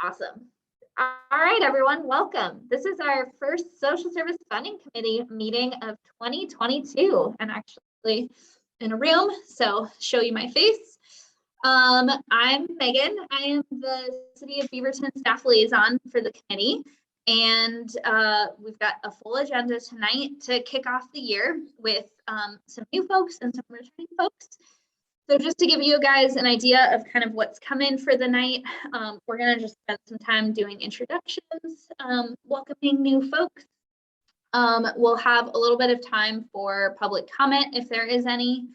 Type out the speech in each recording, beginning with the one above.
Awesome. All right, everyone, welcome. This is our first Social Service Funding Committee meeting of 2022, and actually in a room, so show you my face. I'm Megan. I am the City of Beaverton staff liaison for the committee, and we've got a full agenda tonight to kick off the year with some new folks and some returning folks. So just to give you guys an idea of kind of what's coming for the night, we're going to just spend some time doing introductions, welcoming new folks. We'll have a little bit of time for public comment if there is any.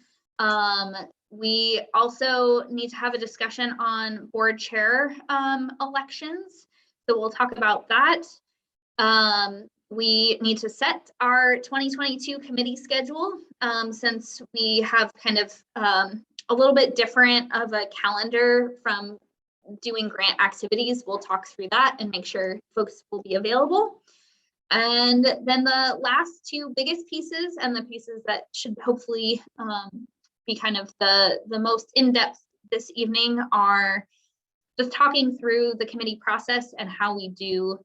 We also need to have a discussion on board chair elections. So we'll talk about that. We need to set our 2022 committee schedule since we have kind of a little bit different of a calendar from doing grant activities. We'll talk through that and make sure folks will be available. And then the last two biggest pieces, and the pieces that should hopefully be kind of the most in-depth this evening, are just talking through the committee process and how we do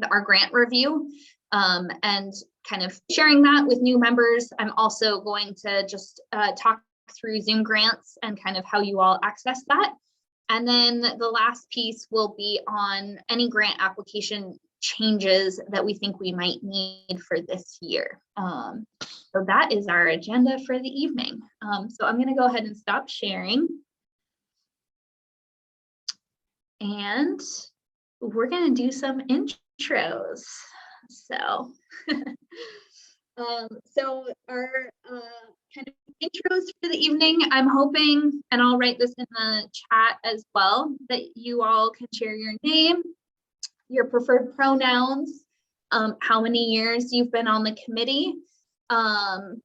our grant review, and kind of sharing that with new members. I'm also going to just talk through Zoomgrants and kind of how you all access that. And then the last piece will be on any grant application changes that we think we might need for this year. So that is our agenda for the evening. So I'm going to go ahead and stop sharing. And we're going to do some intros. So, so our kind of intros for the evening, I'm hoping, and I'll write this in the chat as well, that you all can share your name, your preferred pronouns, how many years you've been on the committee, and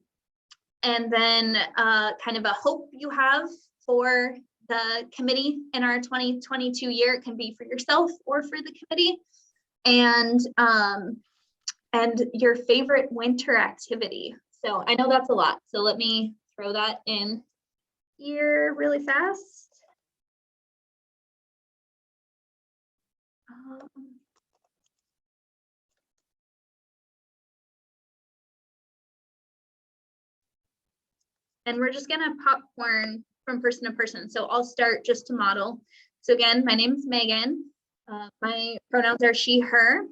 then kind of a hope you have for the committee in our 2022 year. It can be for yourself or for the committee, and your favorite winter activity. So I know that's a lot, so let me throw that in here really fast. And we're just gonna popcorn from person to person. So I'll start just to model. So again, my name is Megan. My pronouns are she, her.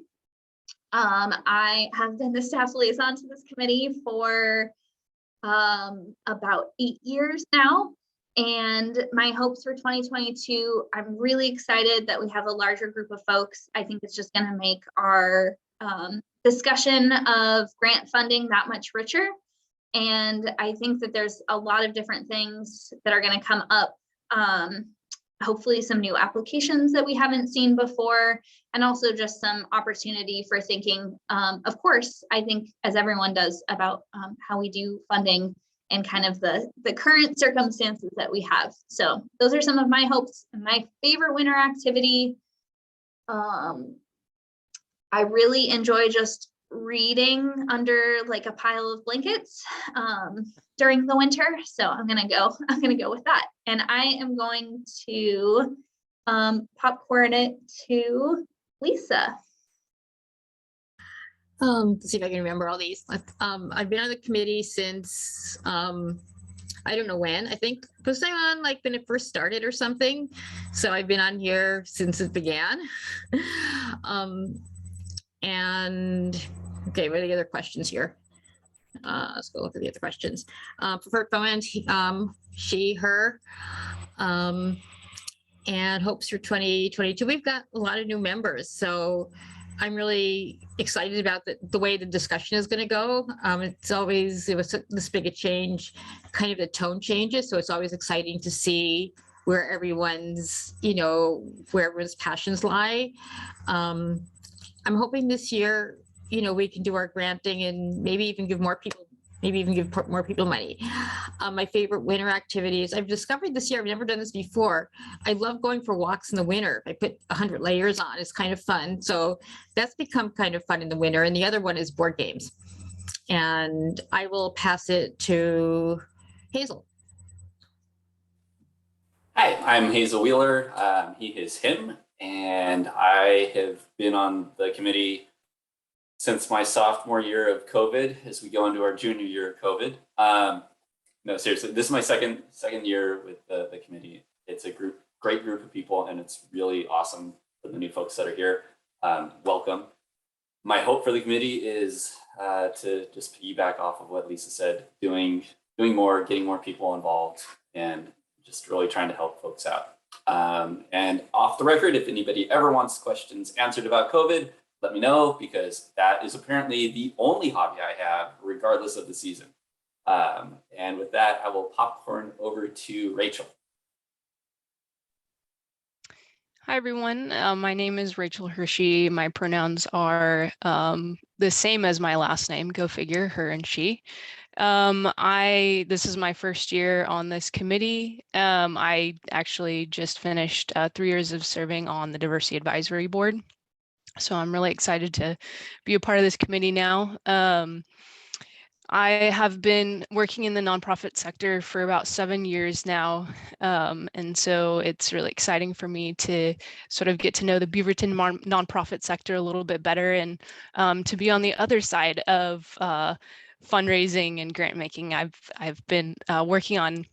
I have been the staff liaison to this committee for about 8 years now. And my hopes for 2022, I'm really excited that we have a larger group of folks. I think it's just going to make our discussion of grant funding that much richer. And I think that there's a lot of different things that are going to come up. Hopefully some new applications that we haven't seen before, and also just some opportunity for thinking, of course, I think as everyone does, about how we do funding and kind of the current circumstances that we have. So those are some of my hopes. My favorite winter activity, I really enjoy just reading under like a pile of blankets during the winter. So I'm gonna go with that. And I am going to popcorn it to Lisa. Let's see if I can remember all these. I've been on the committee since I don't know when. I think was I on like when it first started or something. So I've been on here since it began. And okay, what are the other questions here? Let's go look at the other questions. Preferred pronouns, she, her, and hopes for 2022. We've got a lot of new members, so I'm really excited about the way the discussion is going to go. It's always, it was this big a change, kind of the tone changes, so it's always exciting to see where everyone's, where everyone's passions lie. I'm hoping this year, we can do our granting and maybe even give more people money. My favorite winter activities, I've discovered this year, I've never done this before. I love going for walks in the winter. I put 100 layers on, it's kind of fun. So that's become kind of fun in the winter. And the other one is board games. And I will pass it to Hazel. Hi, I'm Hazel Wheeler. He, his, him. and I have been on the committee since my sophomore year of COVID, as we go into our junior year of COVID. No, seriously, this is my second year with the committee. It's a great group of people, and it's really awesome for the new folks that are here. Welcome. My hope for the committee is to just piggyback off of what Lisa said, doing more, getting more people involved, and just really trying to help folks out. And off the record, if anybody ever wants questions answered about COVID, let me know, because that is apparently the only hobby I have, regardless of the season. And with that, I will popcorn over to Rachel. Hi, everyone. My name is Rachel Hershey. My pronouns are the same as my last name, go figure, her and she. This is my first year on this committee. I actually just finished 3 years of serving on the Diversity Advisory Board. So I'm really excited to be a part of this committee now. I have been working in the nonprofit sector for about 7 years now. And so it's really exciting for me to sort of get to know the Beaverton nonprofit sector a little bit better, and to be on the other side of fundraising and grant making. I've been working on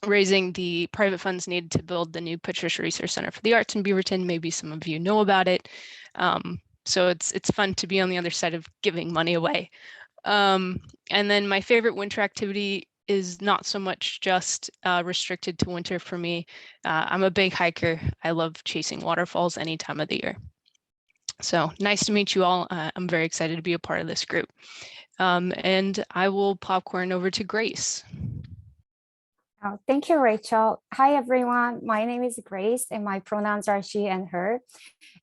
raising the private funds needed to build the new Patricia Research Center for the Arts in Beaverton. Maybe some of you know about it. So it's fun to be on the other side of giving money away. And then my favorite winter activity is not so much just restricted to winter for me. I'm a big hiker. I love chasing waterfalls any time of the year. So nice to meet you all. I'm very excited to be a part of this group. And I will popcorn over to Grace. Thank you, Rachel. Hi, everyone. My name is Grace, and my pronouns are she and her.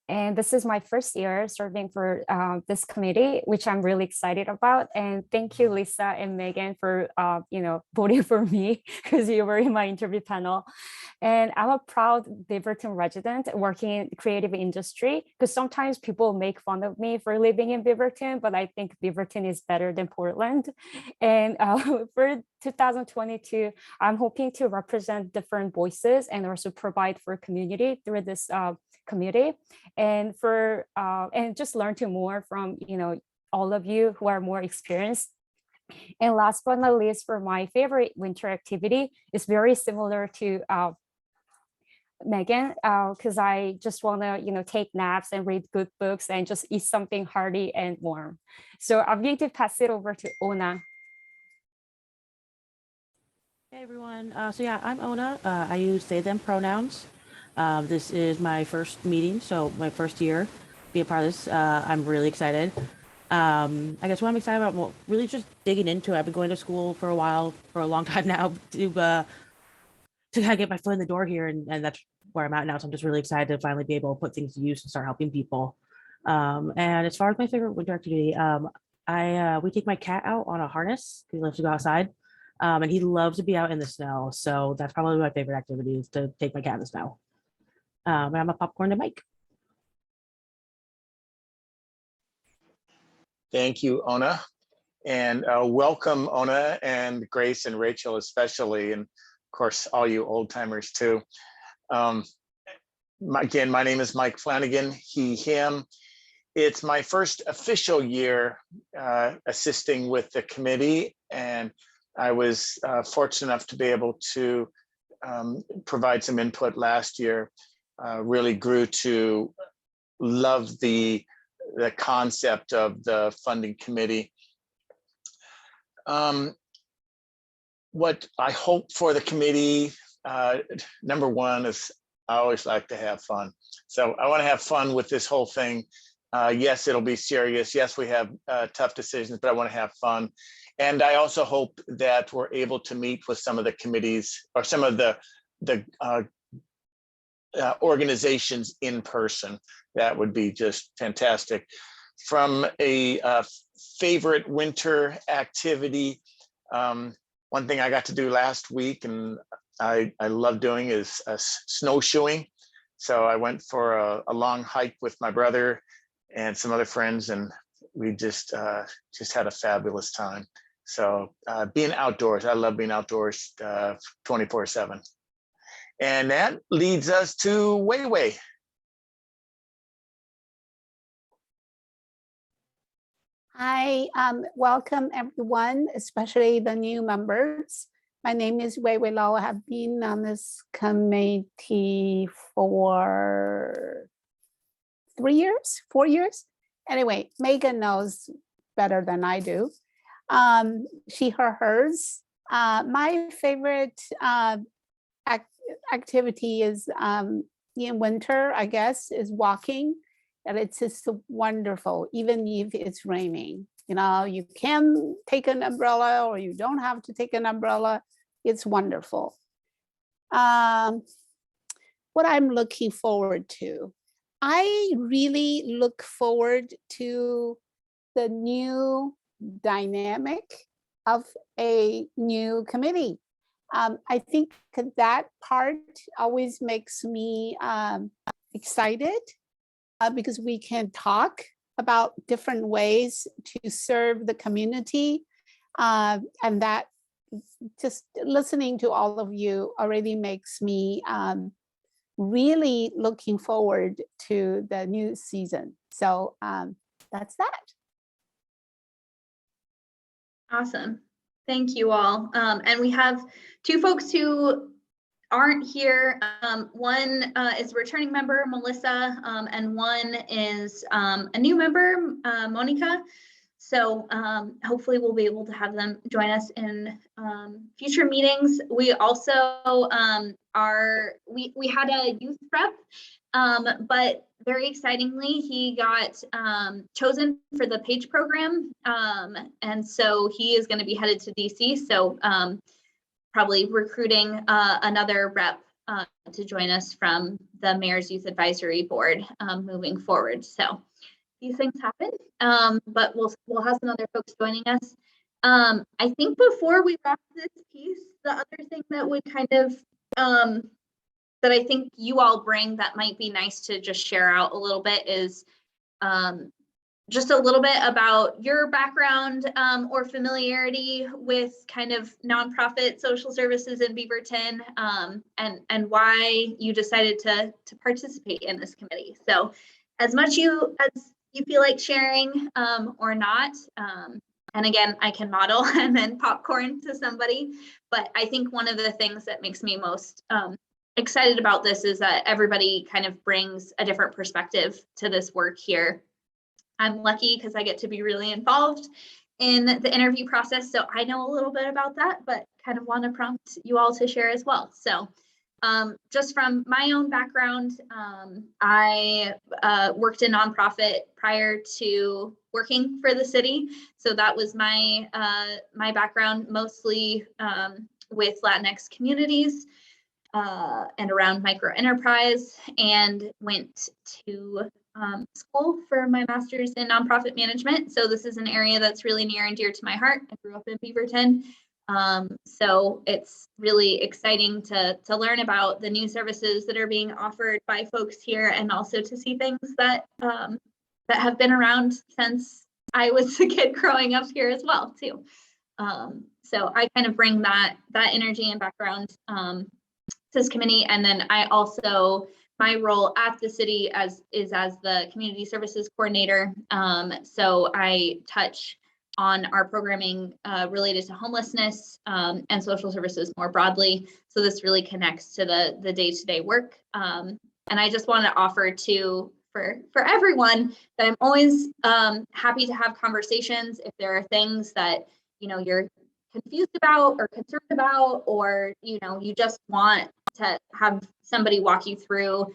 And this is my first year serving for this committee, which I'm really excited about. And thank you, Lisa and Megan, for voting for me, because you were in my interview panel. And I'm a proud Beaverton resident working in the creative industry, because sometimes people make fun of me for living in Beaverton, but I think Beaverton is better than Portland. And for 2022, I'm hoping to represent different voices and also provide for community through this community, and just learn to more from all of you who are more experienced. And last but not least, for my favorite winter activity, is very similar to Megan, because I just want to take naps and read good books and just eat something hearty and warm. So I'm going to pass it over to Ona. Hey everyone, so yeah, I'm Ona. I use they, them pronouns. This is my first meeting, so my first year being a part of this. I'm really excited. I guess what I'm excited about, well, really just digging into it. I've been going to school for a long time now to kind of get my foot in the door here, and that's where I'm at now. So I'm just really excited to finally be able to put things to use and start helping people. And as far as my favorite winter activity, we take my cat out on a harness. He loves to go outside. And he loves to be out in the snow. So that's probably my favorite activity, is to take my cat in the snow. And I'm a popcorn to Mike. Thank you, Ona. And welcome, Ona and Grace and Rachel especially, and of course, all you old timers too. Again, my name is Mike Flanigan, he, him. It's my first official year assisting with the committee, and I was fortunate enough to be able to provide some input last year. Really grew to love the concept of the funding committee. What I hope for the committee, number one, is I always like to have fun. So I want to have fun with this whole thing. Yes, it'll be serious. Yes, we have tough decisions, but I want to have fun. And I also hope that we're able to meet with some of the committees or some of the organizations in person. That would be just fantastic. From a favorite winter activity, one thing I got to do last week and I love doing is snowshoeing. So I went for a long hike with my brother and some other friends, and we just had a fabulous time. So being outdoors, I love being outdoors 24/7. And that leads us to Wei Wei. I welcome everyone, especially the new members. My name is Wei Wei Lou. I have been on this committee for 3 years, 4 years. Anyway, Megan knows better than I do. She, her, hers. My favorite activity is in winter, I guess, is walking. And it's just so wonderful, even if it's raining. You know, you can take an umbrella or you don't have to take an umbrella. It's wonderful. What I'm looking forward to, I really look forward to the new dynamic of a new committee. I think that part always makes me excited. Because we can talk about different ways to serve the community. And that just listening to all of you already makes me really looking forward to the new season. So that's that. Awesome. Thank you all. And we have two folks who aren't here. One is a returning member, Melissa, and one is a new member, Monica. So hopefully we'll be able to have them join us in future meetings. We also we had a youth rep, but very excitingly, he got chosen for the PAGE program. And so he is going to be headed to DC. So probably recruiting another rep to join us from the Mayor's Youth Advisory Board moving forward. So these things happen, but we'll have some other folks joining us. I think before we wrap this piece, the other thing that would kind of that I think you all bring that might be nice to just share out a little bit is just a little bit about your background or familiarity with kind of nonprofit social services in Beaverton, and why you decided to participate in this committee. So as much as you feel like sharing or not, and again, I can model and then popcorn to somebody, but I think one of the things that makes me most excited about this is that everybody kind of brings a different perspective to this work here. I'm lucky because I get to be really involved in the interview process. So I know a little bit about that, but kind of want to prompt you all to share as well. So just from my own background, I worked in nonprofit prior to working for the city. So that was my background, mostly with Latinx communities and around micro enterprise, and went to school for my master's in nonprofit management. So this is an area that's really near and dear to my heart. I grew up in Beaverton. So it's really exciting to learn about the new services that are being offered by folks here, and also to see things that that have been around since I was a kid growing up here as well too. So I kind of bring that energy and background to this committee. And then I also, my role at the city is as the community services coordinator. So I touch on our programming related to homelessness and social services more broadly. So this really connects to the day-to-day work. And I just want to offer for everyone that I'm always happy to have conversations if there are things that you're confused about or concerned about, or you just want to have somebody walk you through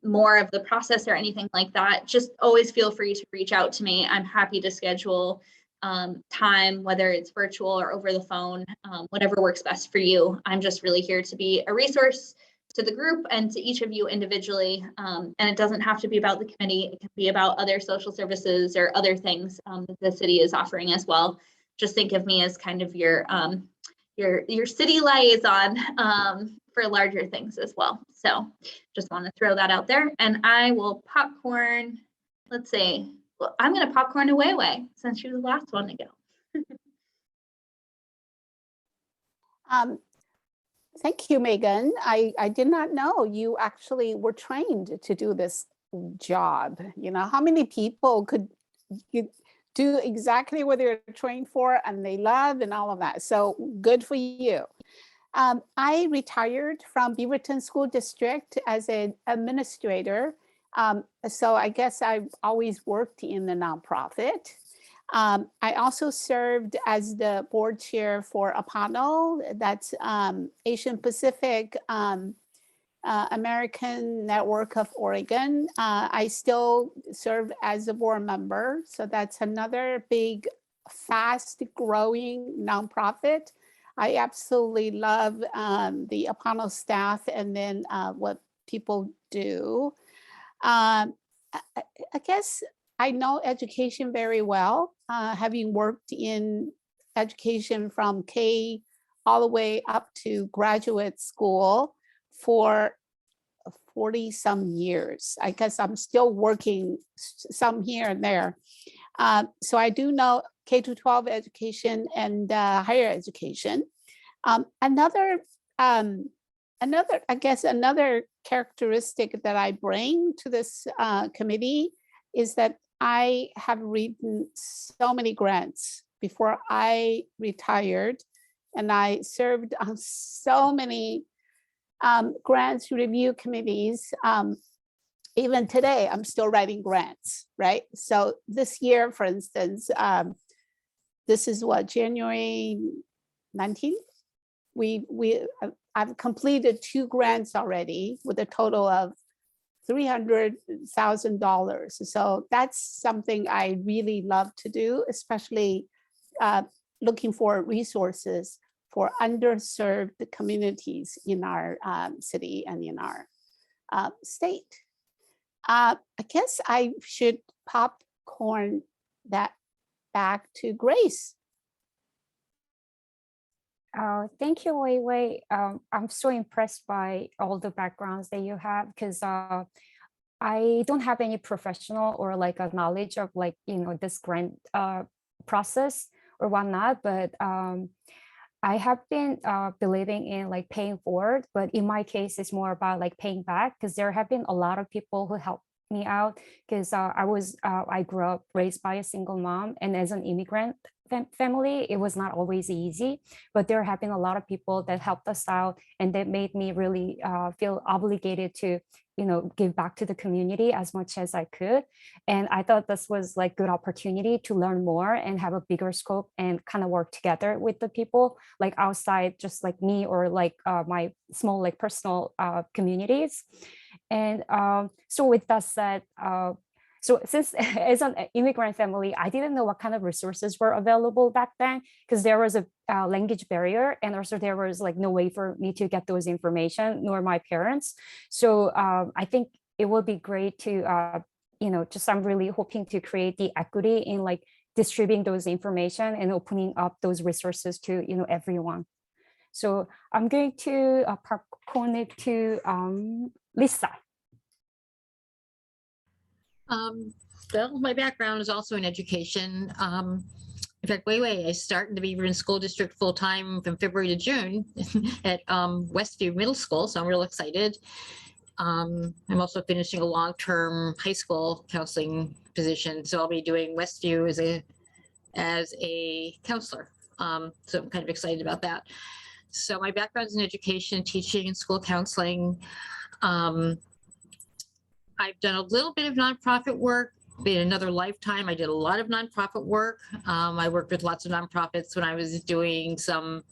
more of the process or anything like that. Just always feel free to reach out to me. I'm happy to schedule time, whether it's virtual or over the phone, whatever works best for you. I'm just really here to be a resource to the group and to each of you individually. And it doesn't have to be about the committee. It can be about other social services or other things that the city is offering as well. Just think of me as kind of your city liaison for larger things as well. So just want to throw that out there, and I will popcorn. Let's see. Well, I'm going to popcorn to Wei Wei since she was the last one to go. Thank you, Megan. I did not know you actually were trained to do this job. How many people could do exactly what they're trained for and they love and all of that. So good for you. I retired from Beaverton School District as an administrator. So I guess I've always worked in the nonprofit. I also served as the board chair for APANO, that's Asian Pacific American Network of Oregon. I still serve as a board member. So that's another big, fast growing nonprofit. I absolutely love the APANO staff and then what people do. I guess I know education very well, having worked in education from K all the way up to graduate school for 40 some years. I guess I'm still working some here and there. So I do know K-12 education and higher education. Another characteristic that I bring to this committee is that I have written so many grants before I retired, and I served on so many grants review committees. Even today, I'm still writing grants, right? So this year, for instance, this is what, January 19th? I've completed 2 grants already with a total of $300,000. So that's something I really love to do, especially looking for resources for underserved communities in our city and in our state. I guess I should popcorn that back to Grace. Thank you, Wei Wei. I'm so impressed by all the backgrounds that you have, because I don't have any professional or like a knowledge of like, you know, this grant process or whatnot, but I have been believing in like paying forward, but in my case, it's more about like paying back, because there have been a lot of people who helped me out, because I grew up raised by a single mom, and as an immigrant family, it was not always easy, but there have been a lot of people that helped us out, and that made me really feel obligated to, you know, give back to the community as much as I could. And I thought this was like good opportunity to learn more and have a bigger scope and kind of work together with the people like outside just like me or like my small like personal communities. And so with that said, so since as an immigrant family, I didn't know what kind of resources were available back then, because there was a language barrier, and also there was like no way for me to get those information, nor my parents. So I think it would be great to, you know, just I'm really hoping to create the equity in like distributing those information and opening up those resources to, you know, everyone. So I'm going to popcorn it to Lisa. Well, my background is also in education. In fact, Wei Wei, I started the Beaverton School District full-time from February to June at Westview Middle School, so I'm real excited. I'm also finishing a long-term high school counseling position, so I'll be doing Westview as a counselor. So I'm kind of excited about that. So my background is in education, teaching, and school counseling. I've done a little bit of nonprofit work. In another lifetime, I did a lot of nonprofit work. I worked with lots of nonprofits when I was doing some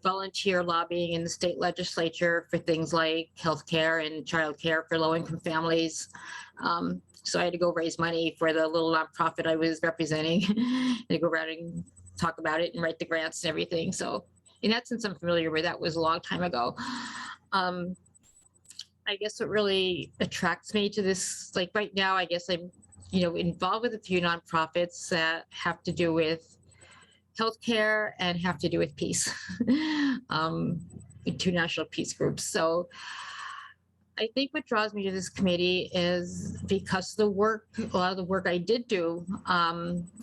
volunteer lobbying in the state legislature for things like healthcare and childcare for low-income families. So I had to go raise money for the little nonprofit I was representing and go around and talk about it and write the grants and everything. So in that sense, I'm familiar with that. Was a long time ago. I guess what really attracts me to this, like right now, I guess I'm, you know, involved with a few nonprofits that have to do with healthcare and have to do with peace, 2 national peace groups. So I think what draws me to this committee is because the work, a lot of the work I did do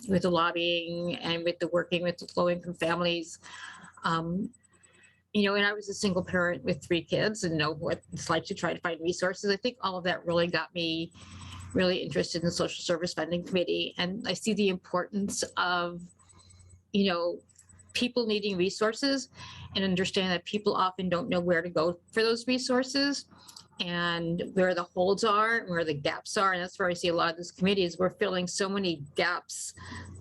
with the lobbying and with the working with low-income families, you know, and I was a single parent with 3 kids and know what it's like to try to find resources. I think all of that really got me really interested in the Social Service Funding Committee. And I see the importance of, people needing resources and understand that people often don't know where to go for those resources and where the holes are, and where the gaps are. And that's where I see a lot of this committee is we're filling so many gaps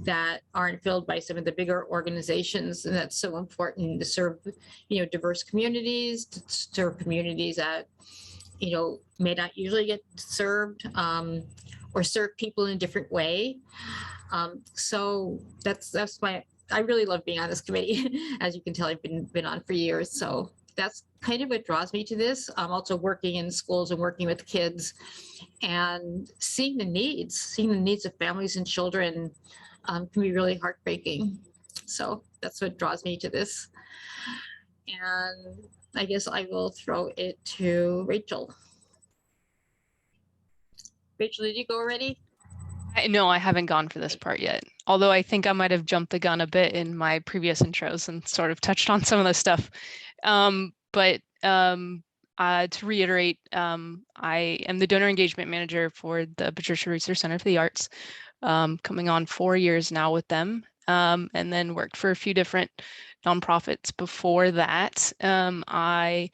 that aren't filled by some of the bigger organizations. And that's so important to serve, diverse communities, to serve communities that, may not usually get served, or serve people in a different way. So that's I really love being on this committee. As you can tell, I've been on for years. So that's kind of what draws me to this. I'm also working in schools and working with kids and seeing the needs of families and children can be really heartbreaking. So that's what draws me to this. And I guess I will throw it to Rachel. Rachel, did you go already? No, I haven't gone for this part yet. Although I think I might have jumped the gun a bit in my previous intros and sort of touched on some of this stuff. But to reiterate, I am the donor engagement manager for the Patricia Research Center for the Arts, coming on 4 years now with them, and then worked for a few different nonprofits before that. I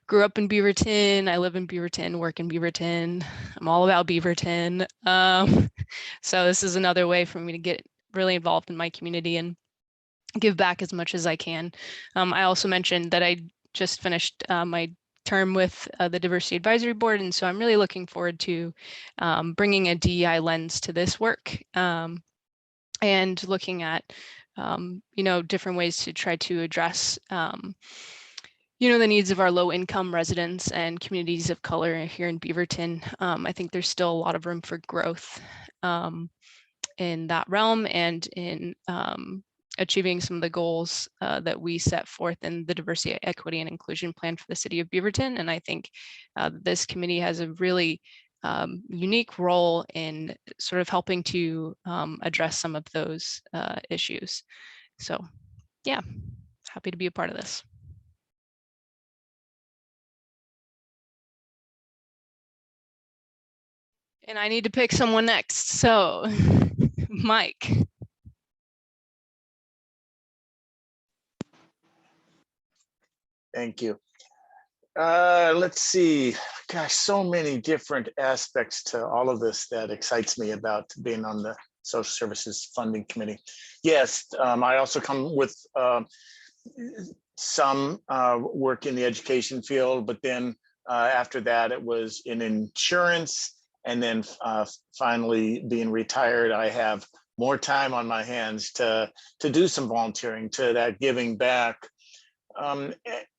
grew up in Beaverton. I live in Beaverton, work in Beaverton. I'm all about Beaverton. So this is another way for me to get really involved in my community and give back as much as I can. I also mentioned that I just finished my term with the Diversity Advisory Board, and so I'm really looking forward to bringing a DEI lens to this work, and looking at different ways to try to address the needs of our low-income residents and communities of color here in Beaverton. I think there's still a lot of room for growth in that realm, and in achieving some of the goals that we set forth in the Diversity, Equity, and Inclusion Plan for the City of Beaverton. And I think this committee has a really unique role in sort of helping to address some of those issues. So yeah, happy to be a part of this. And I need to pick someone next. So Mike. Thank you. Let's see. Gosh, so many different aspects to all of this that excites me about being on the Social Services Funding Committee. Yes, I also come with some work in the education field, but then after that, it was in insurance. And then finally being retired, I have more time on my hands to do some volunteering, to that giving back.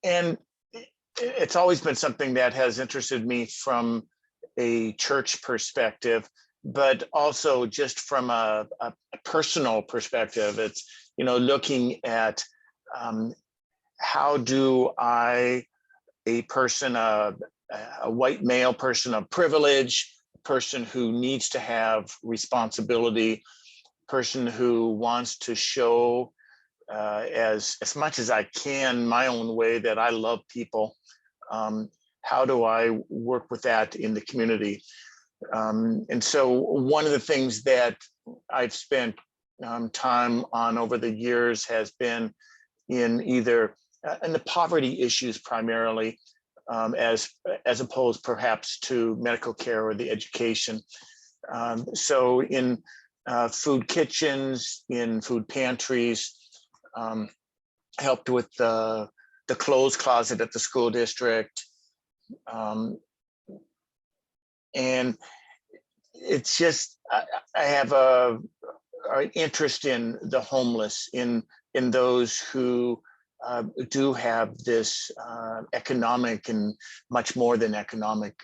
And it's always been something that has interested me from a church perspective, but also just from a personal perspective. It's, looking at how do I, a person, a white male person of privilege, person who needs to have responsibility, person who wants to show as much as I can my own way that I love people. How do I work with that in the community? And so one of the things that I've spent time on over the years has been in either in the poverty issues primarily, as opposed perhaps to medical care or the education. So in food kitchens, in food pantries, helped with the clothes closet at the school district. And it's just, I have an interest in the homeless, in those who do have this economic and much more than economic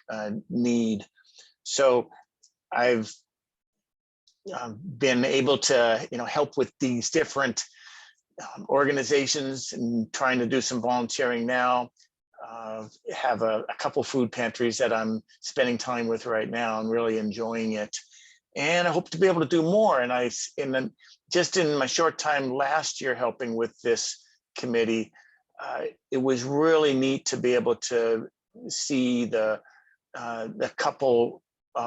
need. So I've been able to, help with these different organizations and trying to do some volunteering now. Have a couple food pantries that I'm spending time with right now and really enjoying it. And I hope to be able to do more. And just in my short time last year helping with this committee, it was really neat to be able to see the couple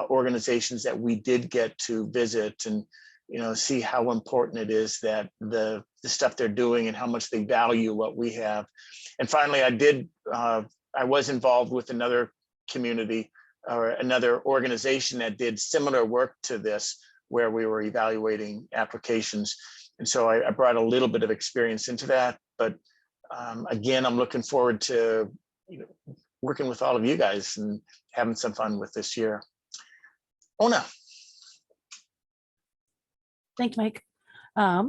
organizations that we did get to visit and, you know, see how important it is that the stuff they're doing and how much they value what we have. And finally, I was involved with another community or another organization that did similar work to this, where we were evaluating applications. And so I brought a little bit of experience into that. But again, I'm looking forward to, you know, working with all of you guys and having some fun with this year. Ona. Thanks, Mike. As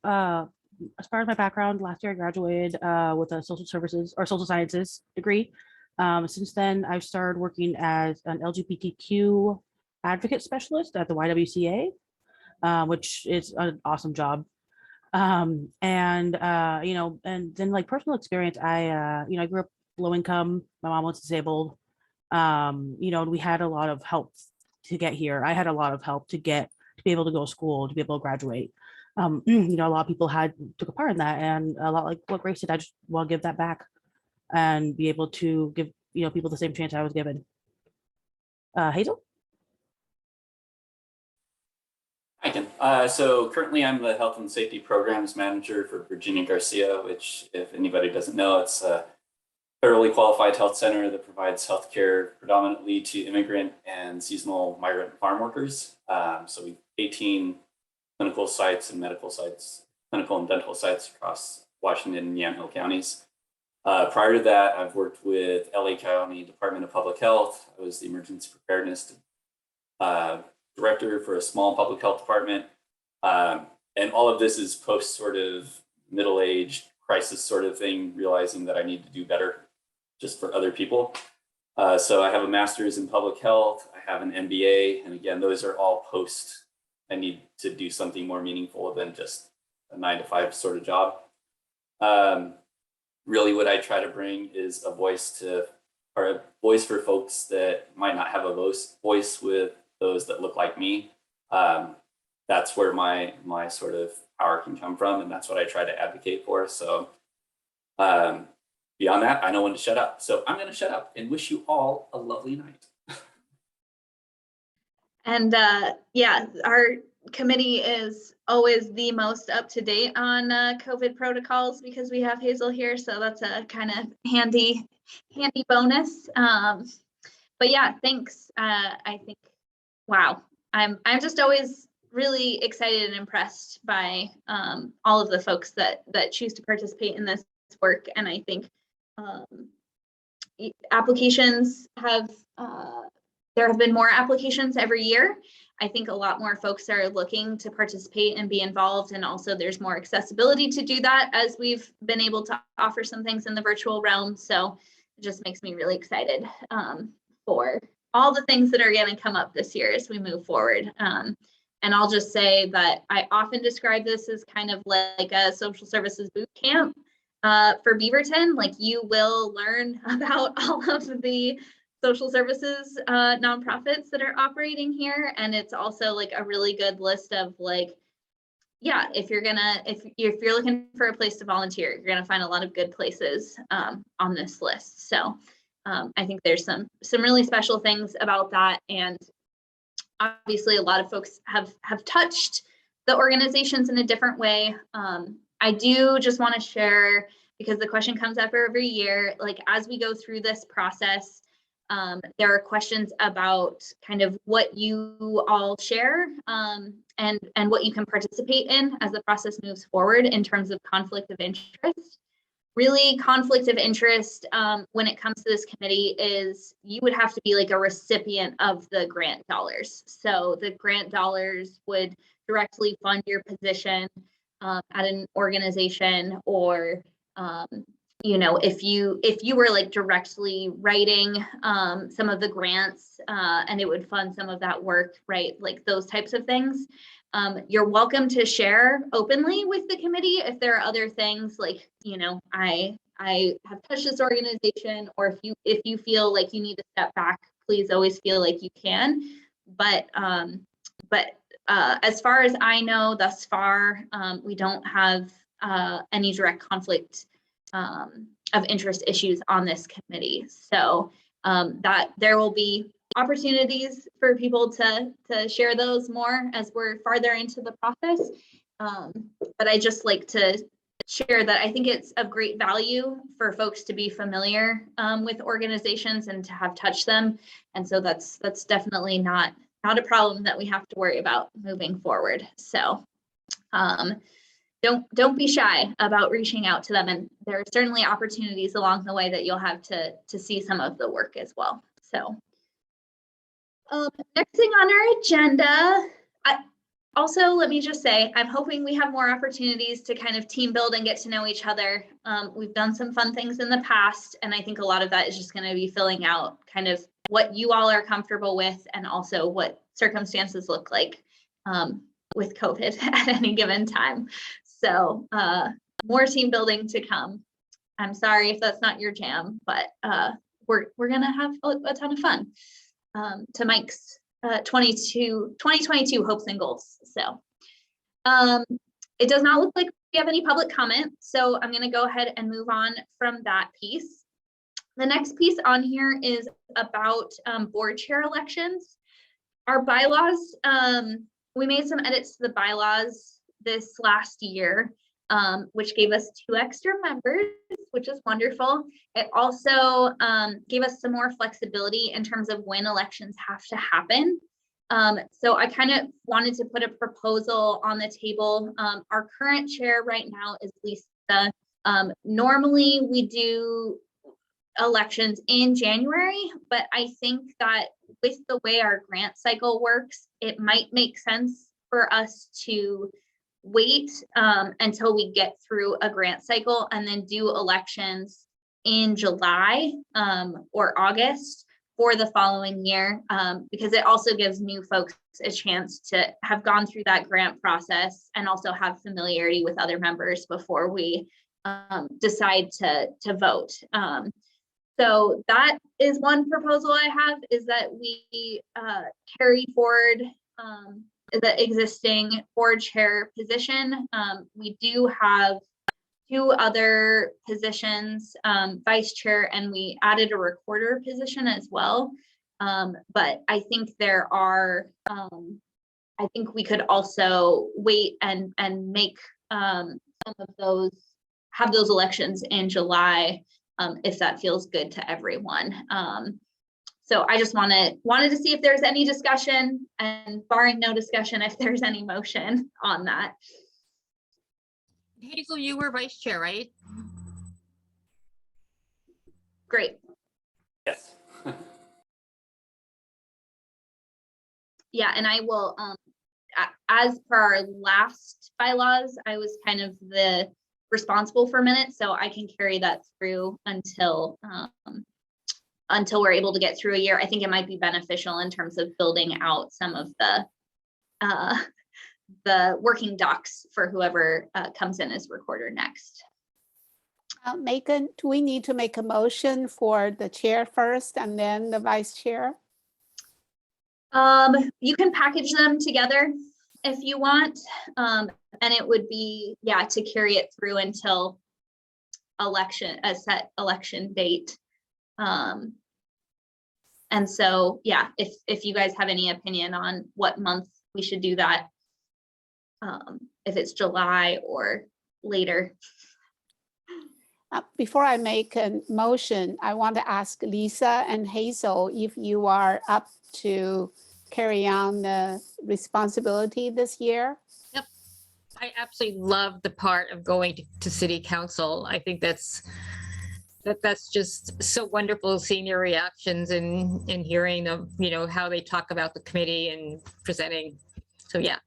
far as my background, last year I graduated with a social services or social sciences degree. Since then, I've started working as an LGBTQ advocate specialist at the YWCA, which is an awesome job. You know, and then like personal experience, I grew up low income. My mom was disabled. You know, we had a lot of help to get here. I had a lot of help to be able to go to school, to be able to graduate. You know, a lot of people took a part in that, and a lot like what Grace did. I just want to give that back and be able to give, you know, people the same chance I was given. Hazel? I can. So currently I'm the Health and Safety Programs Manager for Virginia Garcia, which, if anybody doesn't know, it's a federally qualified health center that provides healthcare predominantly to immigrant and seasonal migrant farm workers. So we have 18 clinical sites and medical sites, clinical and dental sites across Washington and Yamhill counties. Prior to that, I've worked with LA County Department of Public Health. I was the Emergency Preparedness Director for a small public health department. And all of this is post sort of middle-aged crisis sort of thing, realizing that I need to do better just for other people. So I have a master's in public health. I have an MBA. And again, those are all post. I need to do something more meaningful than just a 9-to-5 sort of job. Really what I try to bring is a voice for folks that might not have a voice with those that look like me. That's where my sort of power can come from, and that's what I try to advocate for. So beyond that, I know when to shut up. So I'm going to shut up and wish you all a lovely night. And yeah, our committee is always the most up to date on COVID protocols because we have Hazel here. So that's a kind of handy bonus. But yeah, thanks. I think, wow, I'm just always really excited and impressed by all of the folks that choose to participate in this work. And I think applications there have been more applications every year. I think a lot more folks are looking to participate and be involved, and also there's more accessibility to do that as we've been able to offer some things in the virtual realm. So it just makes me really excited for all the things that are going to come up this year as we move forward. And I'll just say that I often describe this as kind of like a social services boot camp for Beaverton. Like, you will learn about all of the social services nonprofits that are operating here, and it's also like a really good list of like, yeah, if you're looking for a place to volunteer, you're gonna find a lot of good places on this list. So I think there's some really special things about that, and obviously a lot of folks have touched the organizations in a different way. I do just want to share, because the question comes up every year, like as we go through this process, there are questions about kind of what you all share and what you can participate in as the process moves forward in terms of conflict of interest. Really, conflict of interest when it comes to this committee is you would have to be like a recipient of the grant dollars. So the grant dollars would directly fund your position at an organization, or you know, if you were like directly writing some of the grants and it would fund some of that work, right? Like those types of things. You're welcome to share openly with the committee if there are other things like, you know, I have touched this organization, or if you feel like you need to step back, please always feel like you can. But as far as I know, thus far, we don't have any direct conflict of interest issues on this committee. So that there will be opportunities for people to share those more as we're farther into the process. But I just like to share that I think it's of great value for folks to be familiar with organizations and to have touched them. And so that's definitely not a problem that we have to worry about moving forward. So don't be shy about reaching out to them. And there are certainly opportunities along the way that you'll have to see some of the work as well. So next thing on our agenda, also, let me just say, I'm hoping we have more opportunities to kind of team build and get to know each other. We've done some fun things in the past, and I think a lot of that is just going to be filling out kind of what you all are comfortable with and also what circumstances look like with COVID at any given time. So more team building to come. I'm sorry if that's not your jam, but we're going to have a ton of fun. To Mike's 2022 hopes and goals. So it does not look like we have any public comment. So I'm going to go ahead and move on from that piece. The next piece on here is about board chair elections. Our bylaws, we made some edits to the bylaws this last year, which gave us 2 extra members, which is wonderful. It also gave us some more flexibility in terms of when elections have to happen. So I kind of wanted to put a proposal on the table. Our current chair right now is Lisa. Normally we do elections in January, but I think that with the way our grant cycle works, it might make sense for us to wait until we get through a grant cycle and then do elections in July or August for the following year, because it also gives new folks a chance to have gone through that grant process and also have familiarity with other members before we decide to vote. So that is one proposal I have, is that we carry forward the existing board chair position. We do have 2 other positions, vice chair, and we added a recorder position as well. But I think there are, I think we could also wait and make some of those, have those elections in July, if that feels good to everyone. So I just wanted to see if there's any discussion, and barring no discussion, if there's any motion on that. Hazel, you were vice chair, right? Great. Yes. Yeah, and I will, as per our last bylaws, I was kind of the responsible for minutes, so I can carry that through until we're able to get through a year. I think it might be beneficial in terms of building out some of the working docs for whoever comes in as recorder next. Megan, do we need to make a motion for the chair first and then the vice chair? You can package them together if you want, and it would be, yeah, to carry it through until a set election date. And so, yeah, if you guys have any opinion on what month we should do that, if it's July or later. Before I make a motion, I want to ask Lisa and Hazel if you are up to carry on the responsibility this year. Yep. I absolutely love the part of going to city council. I think that's just so wonderful, seeing your reactions and hearing of, you know, how they talk about the committee and presenting. So yeah.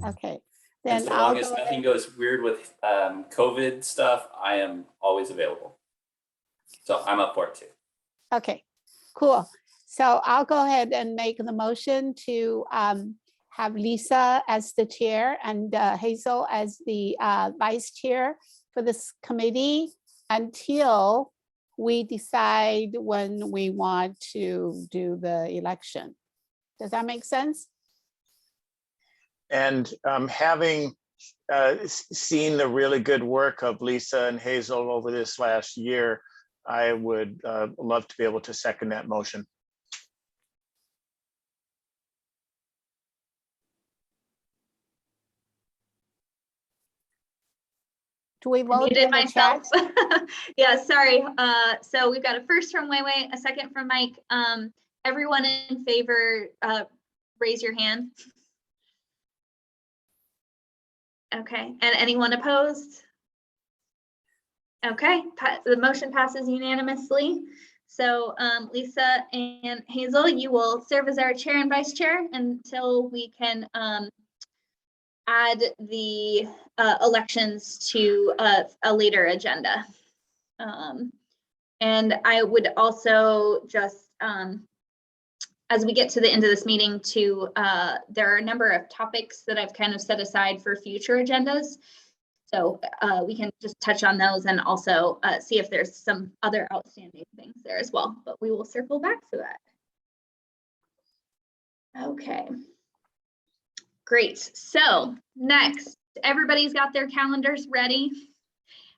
Okay. And Then so I'll long as go nothing ahead. goes weird with COVID stuff, I am always available. So I'm up for it too. Okay, cool. So I'll go ahead and make the motion to have Lisa as the chair and Hazel as the vice chair for this committee until we decide when we want to do the election. Does that make sense? And having seen the really good work of Lisa and Hazel over this last year, I would love to be able to second that motion. Do we vote Muted in the chat? myself. Yeah, sorry. So we've got a first from Wei Wei, a second from Mike. Everyone in favor, raise your hand. Okay, and anyone opposed? Okay, the motion passes unanimously. So Lisa and Hazel, you will serve as our chair and vice chair until we can add the elections to a later agenda. And I would also just, as we get to the end of this meeting there are a number of topics that I've kind of set aside for future agendas. So we can just touch on those and also see if there's some other outstanding things there as well, but we will circle back to that. Okay. Great. So next, everybody's got their calendars ready.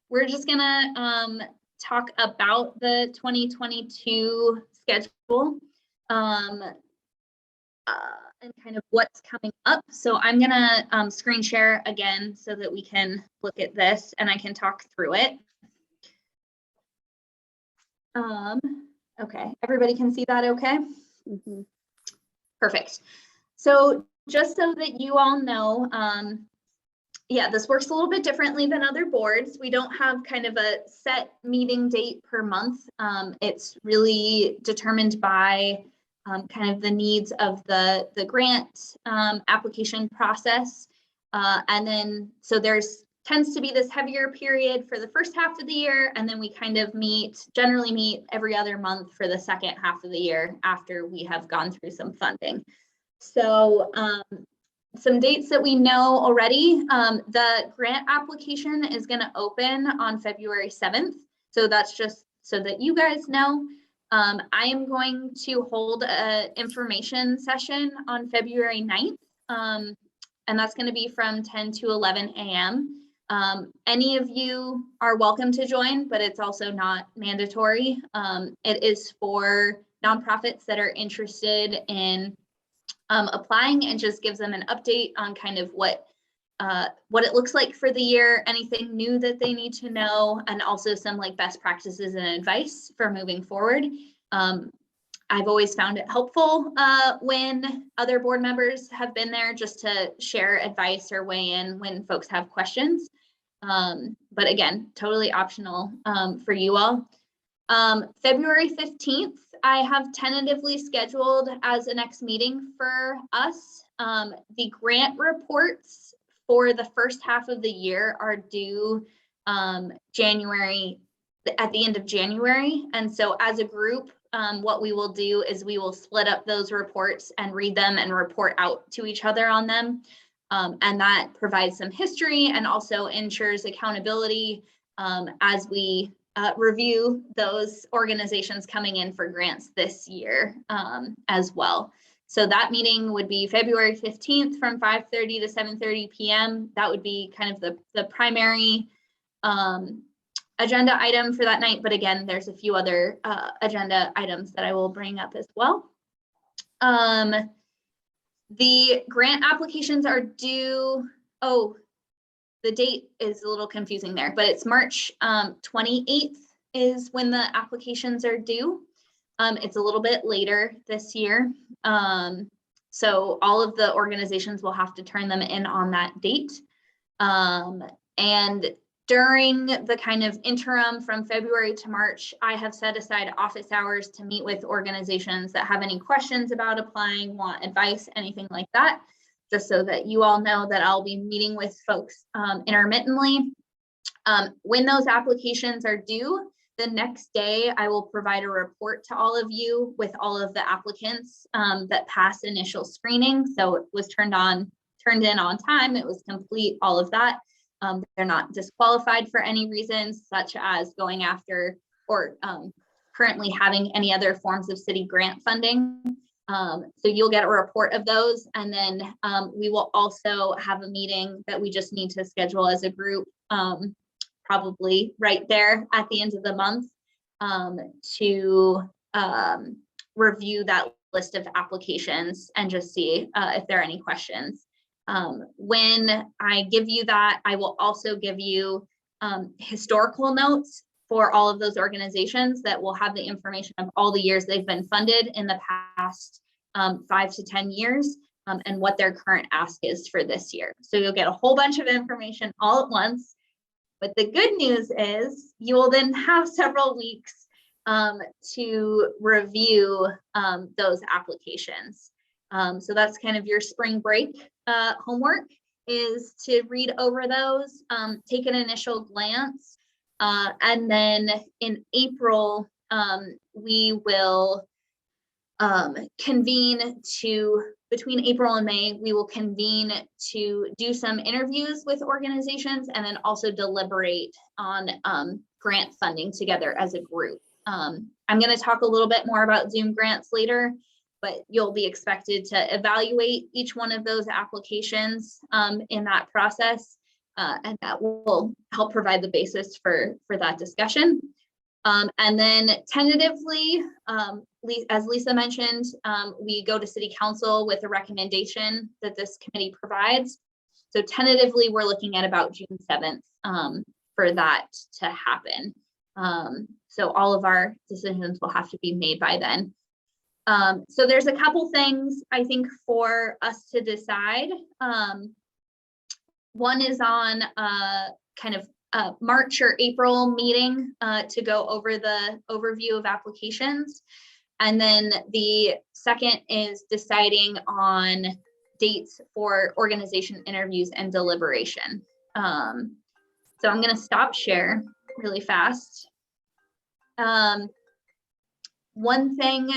We're just gonna talk about the 2022 schedule and kind of what's coming up. So I'm gonna screen share again so that we can look at this and I can talk through it. Okay, everybody can see that okay? Mhm. Perfect. So just so that you all know, yeah, this works a little bit differently than other boards. We don't have kind of a set meeting date per month. It's really determined by kind of the needs of the grant application process. And then, so tends to be this heavier period for the first half of the year. And then we kind of generally meet every other month for the second half of the year after we have gone through some funding. So some dates that we know already, the grant application is going to open on February 7th. So that's just so that you guys know. I am going to hold an information session on February 9th, and that's going to be from 10 to 11 a.m. Any of you are welcome to join, but it's also not mandatory. It is for nonprofits that are interested in applying, and just gives them an update on kind of what it looks like for the year, anything new that they need to know, and also some like best practices and advice for moving forward. I've always found it helpful when other board members have been there just to share advice or weigh in when folks have questions. But again, totally optional for you all. February 15th, I have tentatively scheduled as a next meeting for us. The grant reports for the first half of the year are due at the end of January. And so as a group, what we will do is we will split up those reports and read them and report out to each other on them. And that provides some history and also ensures accountability as we review those organizations coming in for grants this year as well. So that meeting would be February 15th from 5:30 to 7:30 p.m. That would be kind of the primary agenda item for that night. But again, there's a few other agenda items that I will bring up as well. The grant applications are due, the date is a little confusing there, but it's March 28th is when the applications are due. It's a little bit later this year. So all of the organizations will have to turn them in on that date. And during the kind of interim from February to March, I have set aside office hours to meet with organizations that have any questions about applying, want advice, anything like that, just so that you all know that I'll be meeting with folks intermittently. When those applications are due, the next day I will provide a report to all of you with all of the applicants that passed initial screening. So it was turned in on time, it was complete, all of that. They're not disqualified for any reasons, such as going after or currently having any other forms of city grant funding. So you'll get a report of those, and then we will also have a meeting that we just need to schedule as a group, probably right there at the end of the month, to review that list of applications and just see if there are any questions. When I give you that, I will also give you historical notes for all of those organizations that will have the information of all the years they've been funded in the past 5 to 10 years, and what their current ask is for this year. So you'll get a whole bunch of information all at once. But the good news is you will then have several weeks to review those applications. So that's kind of your spring break homework, is to read over those, take an initial glance, and then in April, we will convene to, between April and May, we will convene to do some interviews with organizations and then also deliberate on grant funding together as a group. I'm going to talk a little bit more about Zoomgrants later, but you'll be expected to evaluate each one of those applications in that process, and that will help provide the basis for that discussion. And then tentatively, as Lisa mentioned, we go to City Council with a recommendation that this committee provides. So tentatively, we're looking at about June 7th for that to happen. So all of our decisions will have to be made by then. So there's a couple things I think for us to decide. One is on kind of March or April meeting to go over the overview of applications. And then the second is deciding on dates for organization interviews and deliberation. So I'm going to stop share really fast. One thing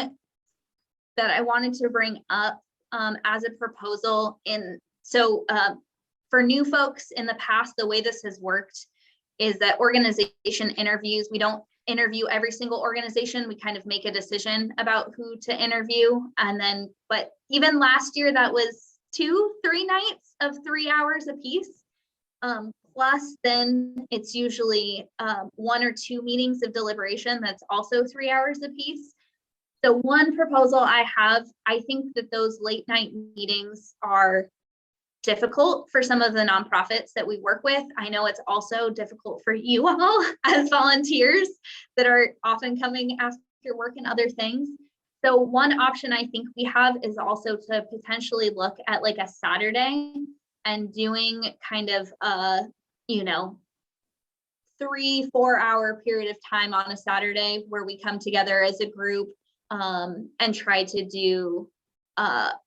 that I wanted to bring up as a proposal for new folks in the past, the way this has worked is that organization interviews, we don't interview every single organization. We kind of make a decision about who to interview. And then, but even last year, that was 2-3 nights of 3 hours apiece. Plus then it's usually 1 or 2 meetings of deliberation. That's also 3 hours apiece. So one proposal I have, I think that those late night meetings are difficult for some of the nonprofits that we work with. I know it's also difficult for you all as volunteers that are often coming after work and other things. So one option I think we have is also to potentially look at like a Saturday and doing kind of a, 3-4 hour period of time on a Saturday where we come together as a group and try to do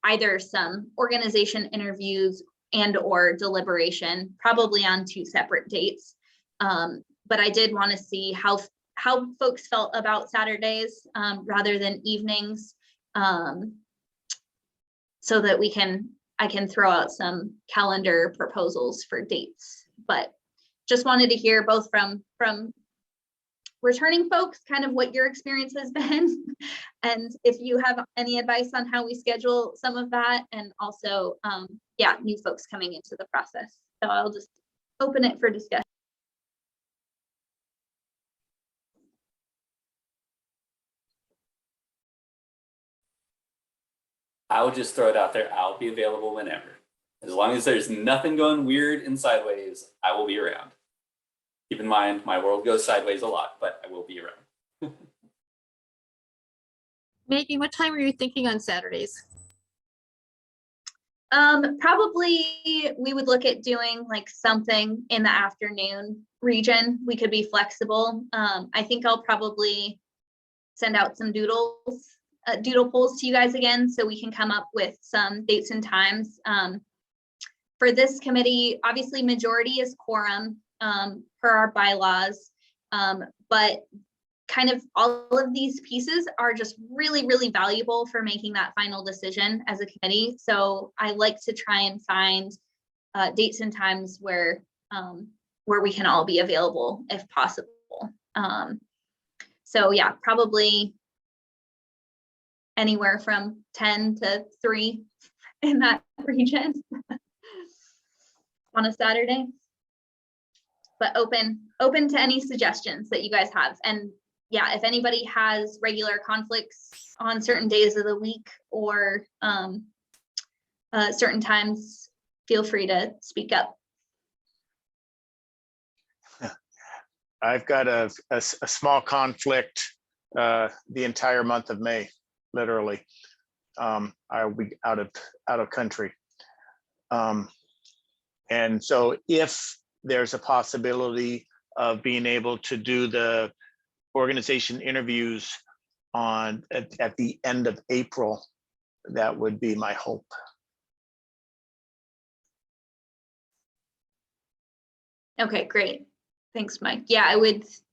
either some organization interviews and or deliberation, probably on 2 separate dates. But I did want to see how folks felt about Saturdays rather than evenings, so that I can throw out some calendar proposals for dates. But just wanted to hear both from returning folks, kind of what your experience has been, and if you have any advice on how we schedule some of that, and also, new folks coming into the process. So I'll just open it for discussion. I would just throw it out there. I'll be available whenever. As long as there's nothing going weird and sideways, I will be around. Keep in mind, my world goes sideways a lot, but I will be around. Maggie, what time are you thinking on Saturdays? Probably we would look at doing like something in the afternoon region. We could be flexible. I think I'll probably send out some doodle polls to you guys again, so we can come up with some dates and times. For this committee, obviously majority is quorum per our bylaws, but kind of all of these pieces are just really, really valuable for making that final decision as a committee. So I like to try and find dates and times where we can all be available if possible. So yeah, probably anywhere from 10 to 3 in that region on a Saturday. But open to any suggestions that you guys have. And yeah, if anybody has regular conflicts on certain days of the week or certain times, feel free to speak up. I've got a small conflict the entire month of May, literally. I'll be out of country. And so if there's a possibility of being able to do the organization interviews at the end of April, that would be my hope. Okay, great. Thanks, Mike. Yeah,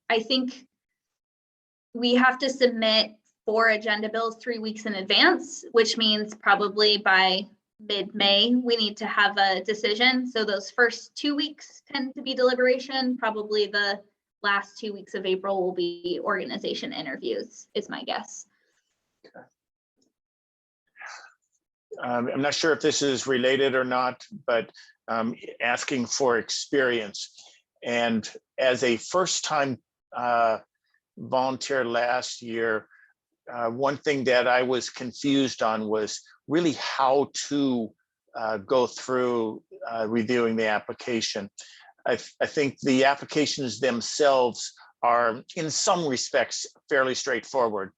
I think we have to submit 4 agenda bills 3 weeks in advance, which means probably by mid-May, we need to have a decision. So those first 2 weeks tend to be deliberation. Probably the last 2 weeks of April will be organization interviews, is my guess. I'm not sure if this is related or not, but asking for experience. And as a first-time volunteer last year, one thing that I was confused on was really how to go through reviewing the application. I think the applications themselves are in some respects fairly straightforward.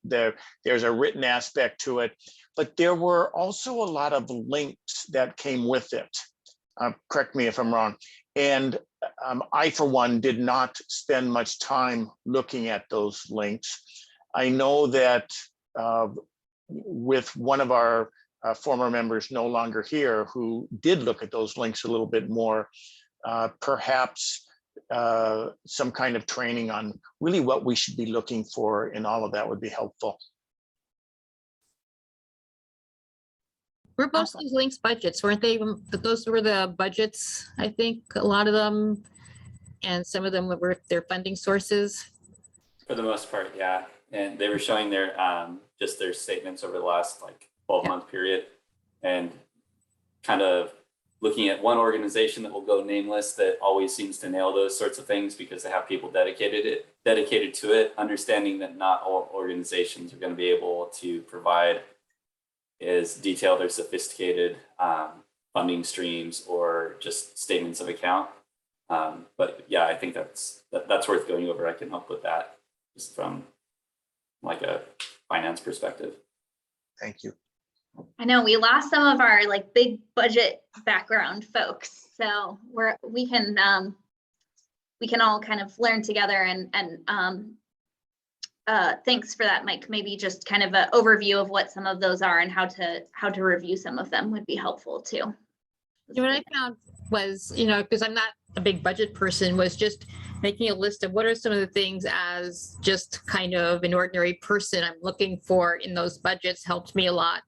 There's a written aspect to it, but there were also a lot of links that came with it. Correct me if I'm wrong. And I, for one, did not spend much time looking at those links. I know that with one of our former members no longer here who did look at those links a little bit more, perhaps some kind of training on really what we should be looking for in all of that would be helpful. Were most of these links budgets, weren't they? Those were the budgets, I think, a lot of them. And some of them were their funding sources. For the most part, yeah. And they were showing their just their statements over the last like 12-month period, and kind of looking at one organization that will go nameless that always seems to nail those sorts of things because they have people dedicated to it, understanding that not all organizations are going to be able to provide as detailed or sophisticated funding streams or just statements of account. But yeah, I think that's worth going over. I can help with that just from like a finance perspective. Thank you. I know we lost some of our like big budget background folks, so we can all kind of learn together and thanks for that, Mike. Maybe just kind of an overview of what some of those are and how to review some of them would be helpful too. What I found was, because I'm not a big budget person, was just making a list of what are some of the things as just kind of an ordinary person I'm looking for in those budgets helped me a lot.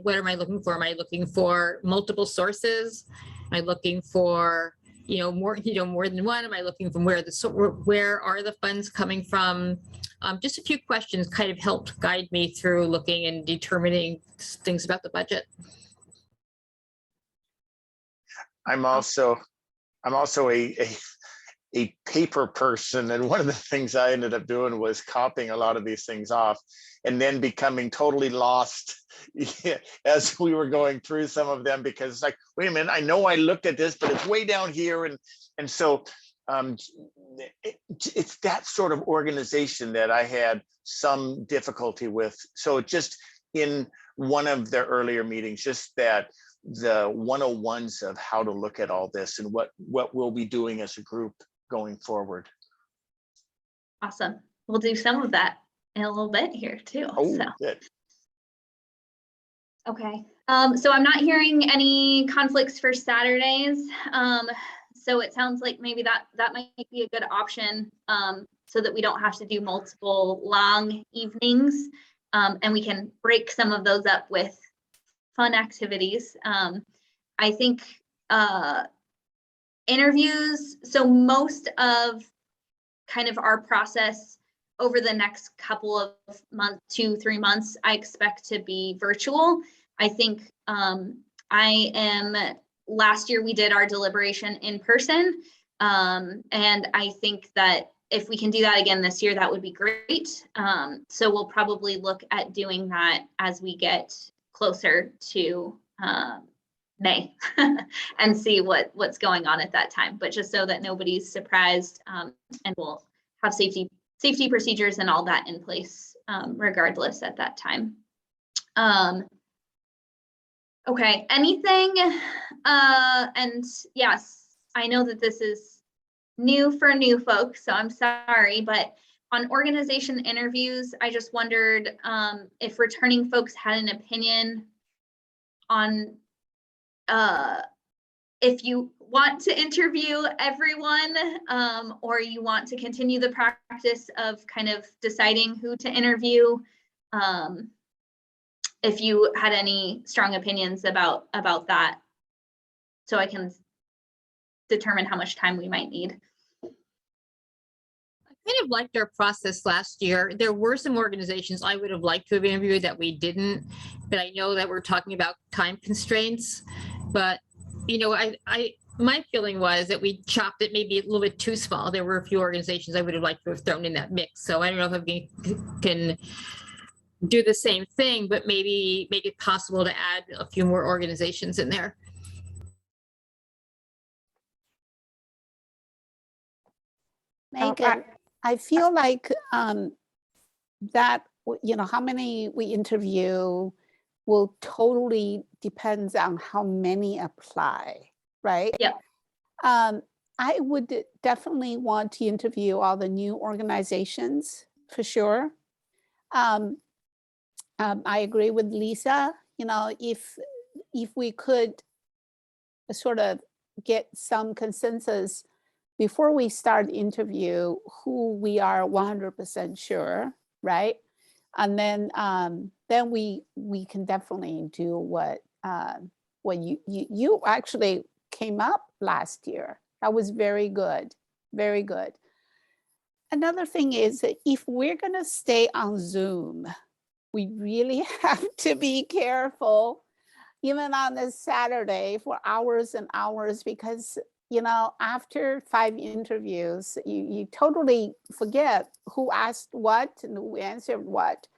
What am I looking for? Am I looking for multiple sources? Am I looking for, more than one? Am I looking from where are the funds coming from? Just a few questions kind of helped guide me through looking and determining things about the budget. I'm also a paper person, and one of the things I ended up doing was copying a lot of these things off and then becoming totally lost as we were going through some of them, because it's like, wait a minute, I know I looked at this, but it's way down here. And so it's that sort of organization that I had some difficulty with. So just in one of the earlier meetings, just that the 101s of how to look at all this and what we'll be doing as a group going forward. Awesome. We'll do some of that in a little bit here too. Oh, so. Good. Okay. So I'm not hearing any conflicts for Saturdays. So it sounds like maybe that might be a good option so that we don't have to do multiple long evenings and we can break some of those up with fun activities. I think interviews, so most of kind of our process over the next couple of months, 2-3 months, I expect to be virtual. I think last year we did our deliberation in person. And I think that if we can do that again this year, that would be great. So we'll probably look at doing that as we get closer to May and see what's going on at that time, but just so that nobody's surprised, and we'll have safety procedures and all that in place regardless at that time. Okay, anything, and yes, I know that this is new for new folks, so I'm sorry, but on organization interviews, I just wondered if returning folks had an opinion on if you want to interview everyone, or you want to continue the practice of kind of deciding who to interview. If you had any strong opinions about that, so I can determine how much time we might need. I kind of liked our process last year. There were some organizations I would have liked to have interviewed that we didn't, but I know that we're talking about time constraints. But, you know, my feeling was that we chopped it maybe a little bit too small. There were a few organizations I would have liked to have thrown in that mix. So I don't know if we can do the same thing, but maybe make it possible to add a few more organizations in there. Megan, I feel like that, you know, how many we interview will totally depends on how many apply, right? Yeah. I would definitely want to interview all the new organizations for sure. I agree with Lisa, you know, if we could sort of get some consensus before we start interview who we are 100% sure, right? And then we can definitely do what you actually came up last year. That was very good, very good. Another thing is that if we're gonna stay on Zoom, we really have to be careful, even on this Saturday for hours and hours, because, you know, after 5 interviews, you totally forget who asked what and who answered what.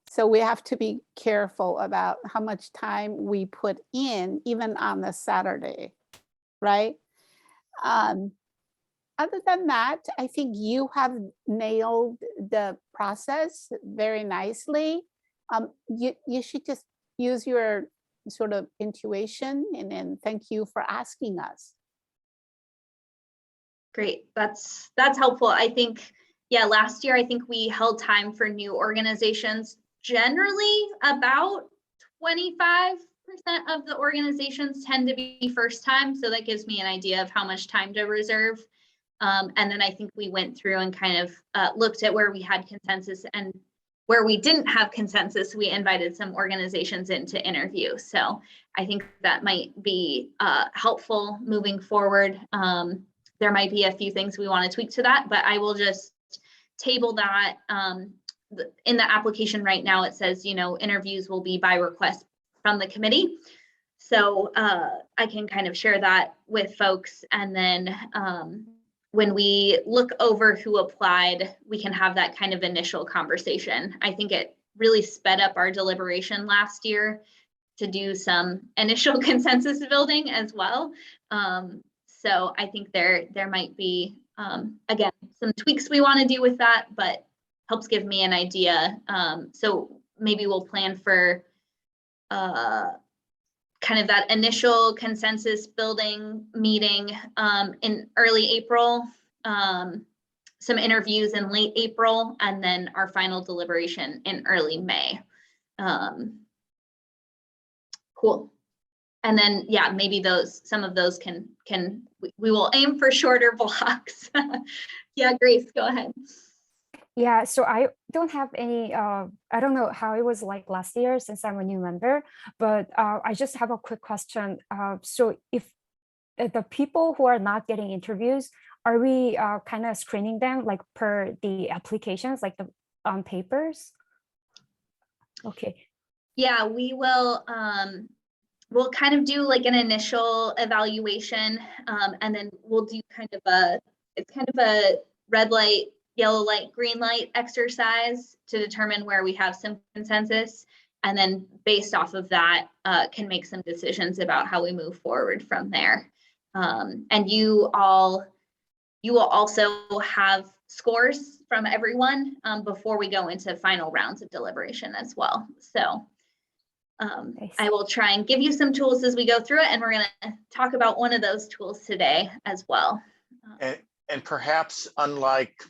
So we have to be careful about how much time we put in, even on the Saturday, right? Other than that, I think you have nailed the process very nicely. You should just use your sort of intuition, and then thank you for asking us. Great, that's helpful. I think, yeah, last year I think we held time for new organizations. Generally, about 25% of the organizations tend to be first time, so that gives me an idea of how much time to reserve. And then I think we went through and kind of looked at where we had consensus, and where we didn't have consensus, we invited some organizations in to interview. So I think that might be helpful moving forward. There might be a few things we want to tweak to that, but I will just table that. In the application right now, it says, you know, interviews will be by request from the committee. So I can kind of share that with folks, and then when we look over who applied, we can have that kind of initial conversation. I think it really sped up our deliberation last year to do some initial consensus building as well. So I think there might be, again, some tweaks we want to do with that, but helps give me an idea. So maybe we'll plan for kind of that initial consensus building meeting in early April, some interviews in late April, and then our final deliberation in early May. Cool. And then, yeah, maybe some of those we will aim for shorter blocks. Yeah, Grace, go ahead. Yeah, so I don't have any, I don't know how it was like last year since I'm a new member, but I just have a quick question. So if the people who are not getting interviews, are we kind of screening them like per the applications, like the papers? Okay. Yeah, we will, we'll kind of do like an initial evaluation, and then we'll do it's kind of a red light, yellow light, green light exercise to determine where we have some consensus. and then based off of that, can make some decisions about how we move forward from there. And you will also have scores from everyone before we go into final rounds of deliberation as well. So I will try and give you some tools as we go through it, and we're going to talk about one of those tools today as well. And perhaps unlike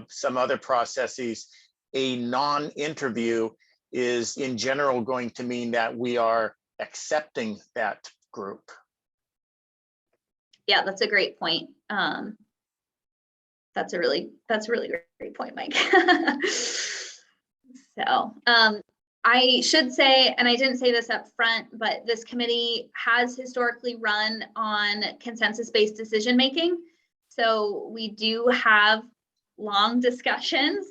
some other processes, a non-interview is in general going to mean that we are accepting that group. Yeah, that's a great point. That's a really great point, Mike. So I should say, and I didn't say this up front, but this committee has historically run on consensus-based decision-making. So we do have long discussions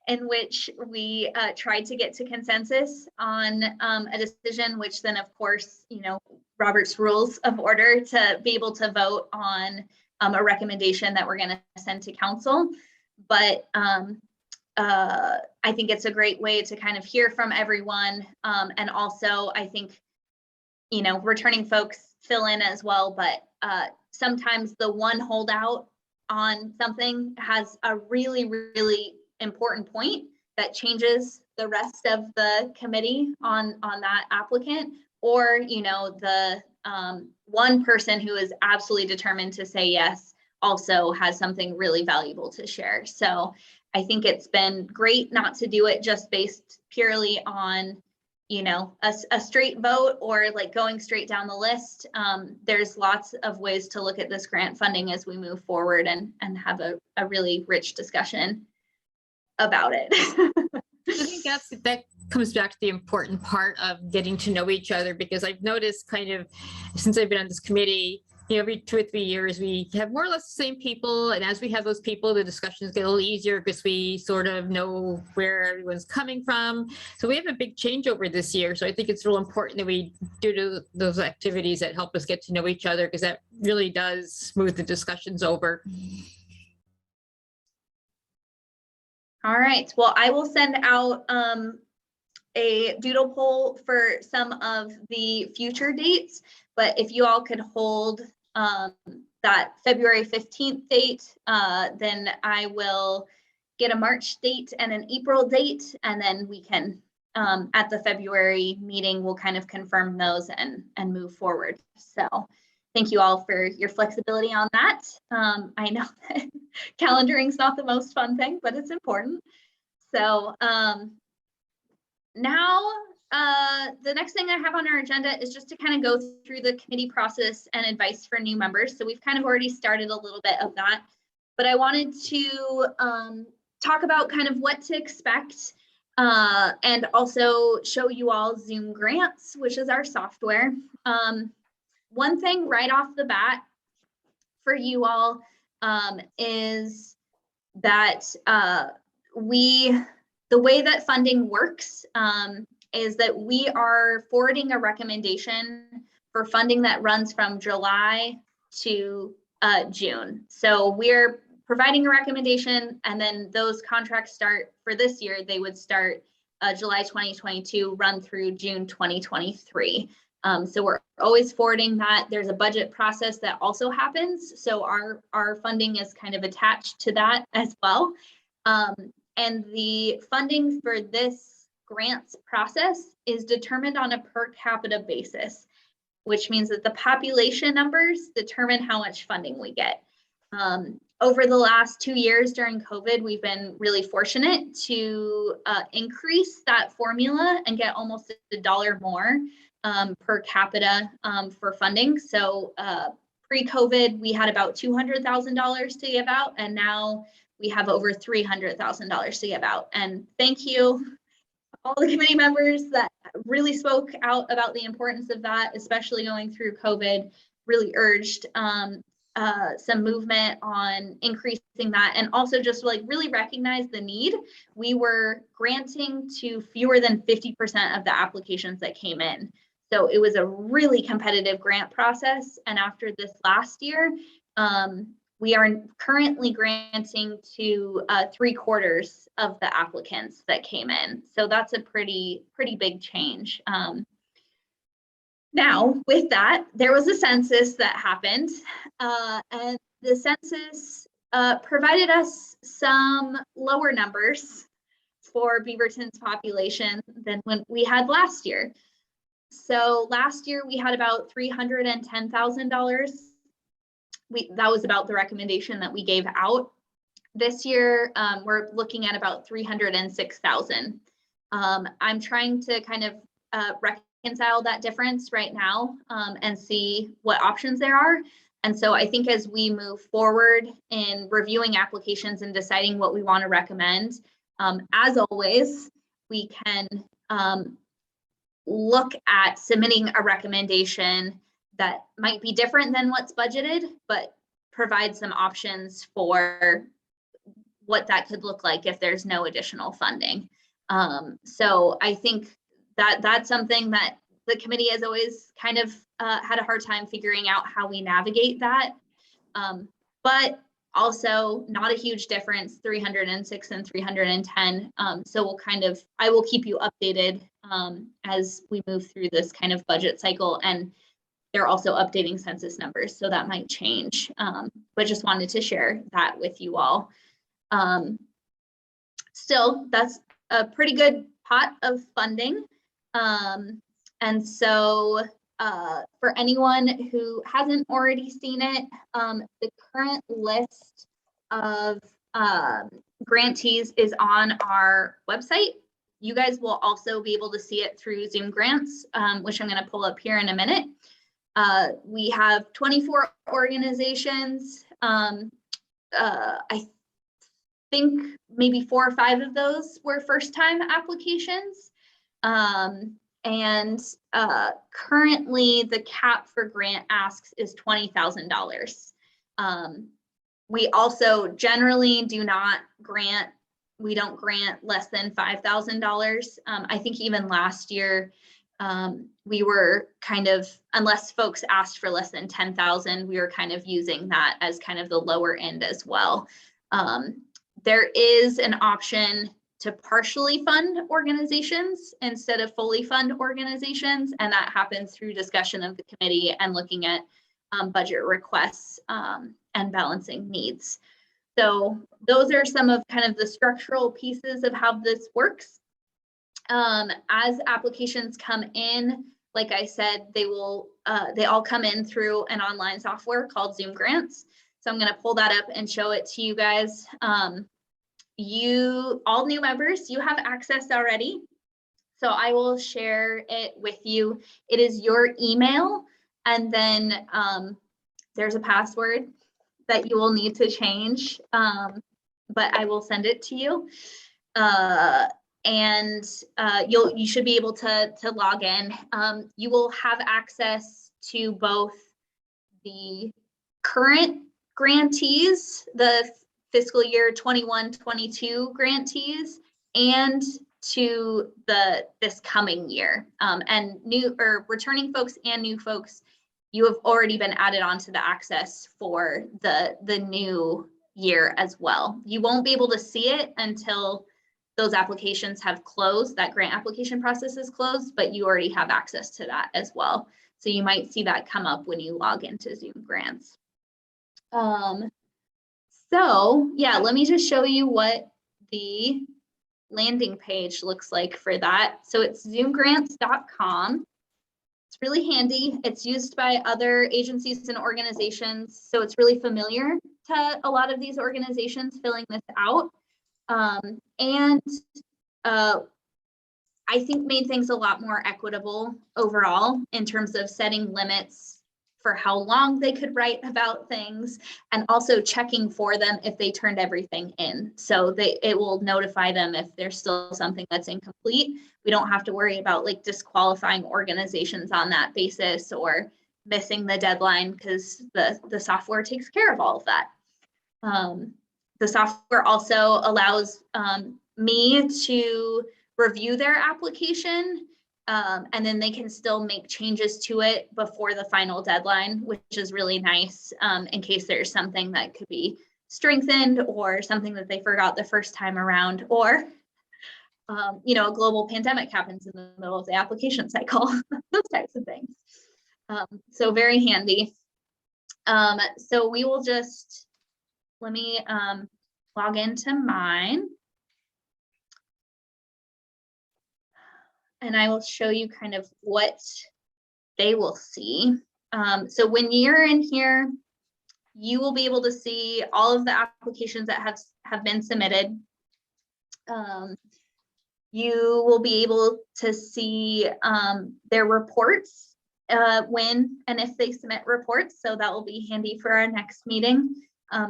in which we try to get to consensus on a decision, which then of course, you know, Robert's rules of order to be able to vote on a recommendation that we're going to send to council. But I think it's a great way to kind of hear from everyone. And also I think, you know, returning folks fill in as well, but sometimes the one holdout on something has a really, really important point that changes the rest of the committee on that applicant, or, you know, the one person who is absolutely determined to say yes also has something really valuable to share. So I think it's been great not to do it just based purely on, you know, a straight vote or like going straight down the list. There's lots of ways to look at this grant funding as we move forward and have a really rich discussion about it. I think that comes back to the important part of getting to know each other, because I've noticed kind of since I've been on this committee, you know, every 2 or 3 years, we have more or less the same people. And as we have those people, the discussions get a little easier because we sort of know where everyone's coming from. So we have a big changeover this year. So I think it's real important that we do those activities that help us get to know each other, because that really does smooth the discussions over. All right, well, I will send out a doodle poll for some of the future dates, but if you all could hold that February 15th date, then I will get a March date and an April date, and then we can, at the February meeting, we'll kind of confirm those and move forward. So thank you all for your flexibility on that. I know that calendaring is not the most fun thing, but it's important. So now the next thing I have on our agenda is just to kind of go through the committee process and advice for new members. So we've kind of already started a little bit of that, but I wanted to talk about kind of what to expect and also show you all Zoomgrants, which is our software. One thing right off the bat for you all is that the way that funding works is that we are forwarding a recommendation for funding that runs from July to June. So we're providing a recommendation, and then those contracts start for this year. They would start July 2022, run through June 2023. So we're always forwarding that. There's a budget process that also happens. So our funding is kind of attached to that as well. And the funding for this grants process is determined on a per capita basis, which means that the population numbers determine how much funding we get. Over the last 2 years during COVID, we've been really fortunate to increase that formula and get almost $1 more per capita for funding. So pre-COVID, we had about $200,000 to give out, and now we have over $300,000 to give out. And thank you, all the committee members that really spoke out about the importance of that, especially going through COVID, really urged some movement on increasing that, and also just like really recognize the need. We were granting to fewer than 50% of the applications that came in. So it was a really competitive grant process. And after this last year, we are currently granting to 3/4 of the applicants that came in. So that's a pretty big change. Now, with that, there was a census that happened, and the census provided us some lower numbers for Beaverton's population than when we had last year. So last year we had about $310,000. That was about the recommendation that we gave out. This year, we're looking at about 306,000. I'm trying to kind of reconcile that difference right now and see what options there are. And so I think as we move forward in reviewing applications and deciding what we want to recommend, as always, we can look at submitting a recommendation that might be different than what's budgeted, but provide some options for what that could look like if there's no additional funding. So I think that that's something that the committee has always kind of had a hard time figuring out how we navigate that. But also not a huge difference, 306 and 310. So we'll I will keep you updated as we move through this kind of budget cycle, and they're also updating census numbers, so that might change. But just wanted to share that with you all. Still, that's a pretty good pot of funding. And so for anyone who hasn't already seen it, the current list of grantees is on our website. You guys will also be able to see it through Zoomgrants, which I'm going to pull up here in a minute. We have 24 organizations. I think maybe 4 or 5 of those were first-time applications. And currently the cap for grant asks is $20,000. We also generally do not grant, we don't grant less than $5,000. I think even last year, we were kind of, unless folks asked for less than 10,000, we were kind of using that as kind of the lower end as well. There is an option to partially fund organizations instead of fully fund organizations, and that happens through discussion of the committee and looking at budget requests and balancing needs. So those are some of kind of the structural pieces of how this works. As applications come in, like I said, they all come in through an online software called Zoomgrants. So I'm going to pull that up and show it to you guys. All new members, you have access already. So I will share it with you. It is your email, and then there's a password that you will need to change, but I will send it to you. And you should be able to log in. You will have access to both the current grantees, the fiscal year 21-22 grantees, and to this coming year. And new or returning folks and new folks, you have already been added onto the access for the new year as well. You won't be able to see it until those applications have closed, that grant application process is closed, but you already have access to that as well. So you might see that come up when you log into Zoomgrants. So yeah, let me just show you what the landing page looks like for that. So it's zoomgrants.com. It's really handy. It's used by other agencies and organizations. So it's really familiar to a lot of these organizations filling this out. I think made things a lot more equitable overall in terms of setting limits for how long they could write about things, and also checking for them if they turned everything in. So it will notify them if there's still something that's incomplete. We don't have to worry about like disqualifying organizations on that basis or missing the deadline, because the software takes care of all of that. The software also allows me to review their application And then they can still make changes to it before the final deadline, which is really nice, in case there's something that could be strengthened or something that they forgot the first time around, or you know, a global pandemic happens in the middle of the application cycle, those types of things. So very handy. So we will just, let me log into mine. And I will show you kind of what they will see. So when you're in here, you will be able to see all of the applications that have been submitted. You will be able to see their reports when and if they submit reports. So that will be handy for our next meeting.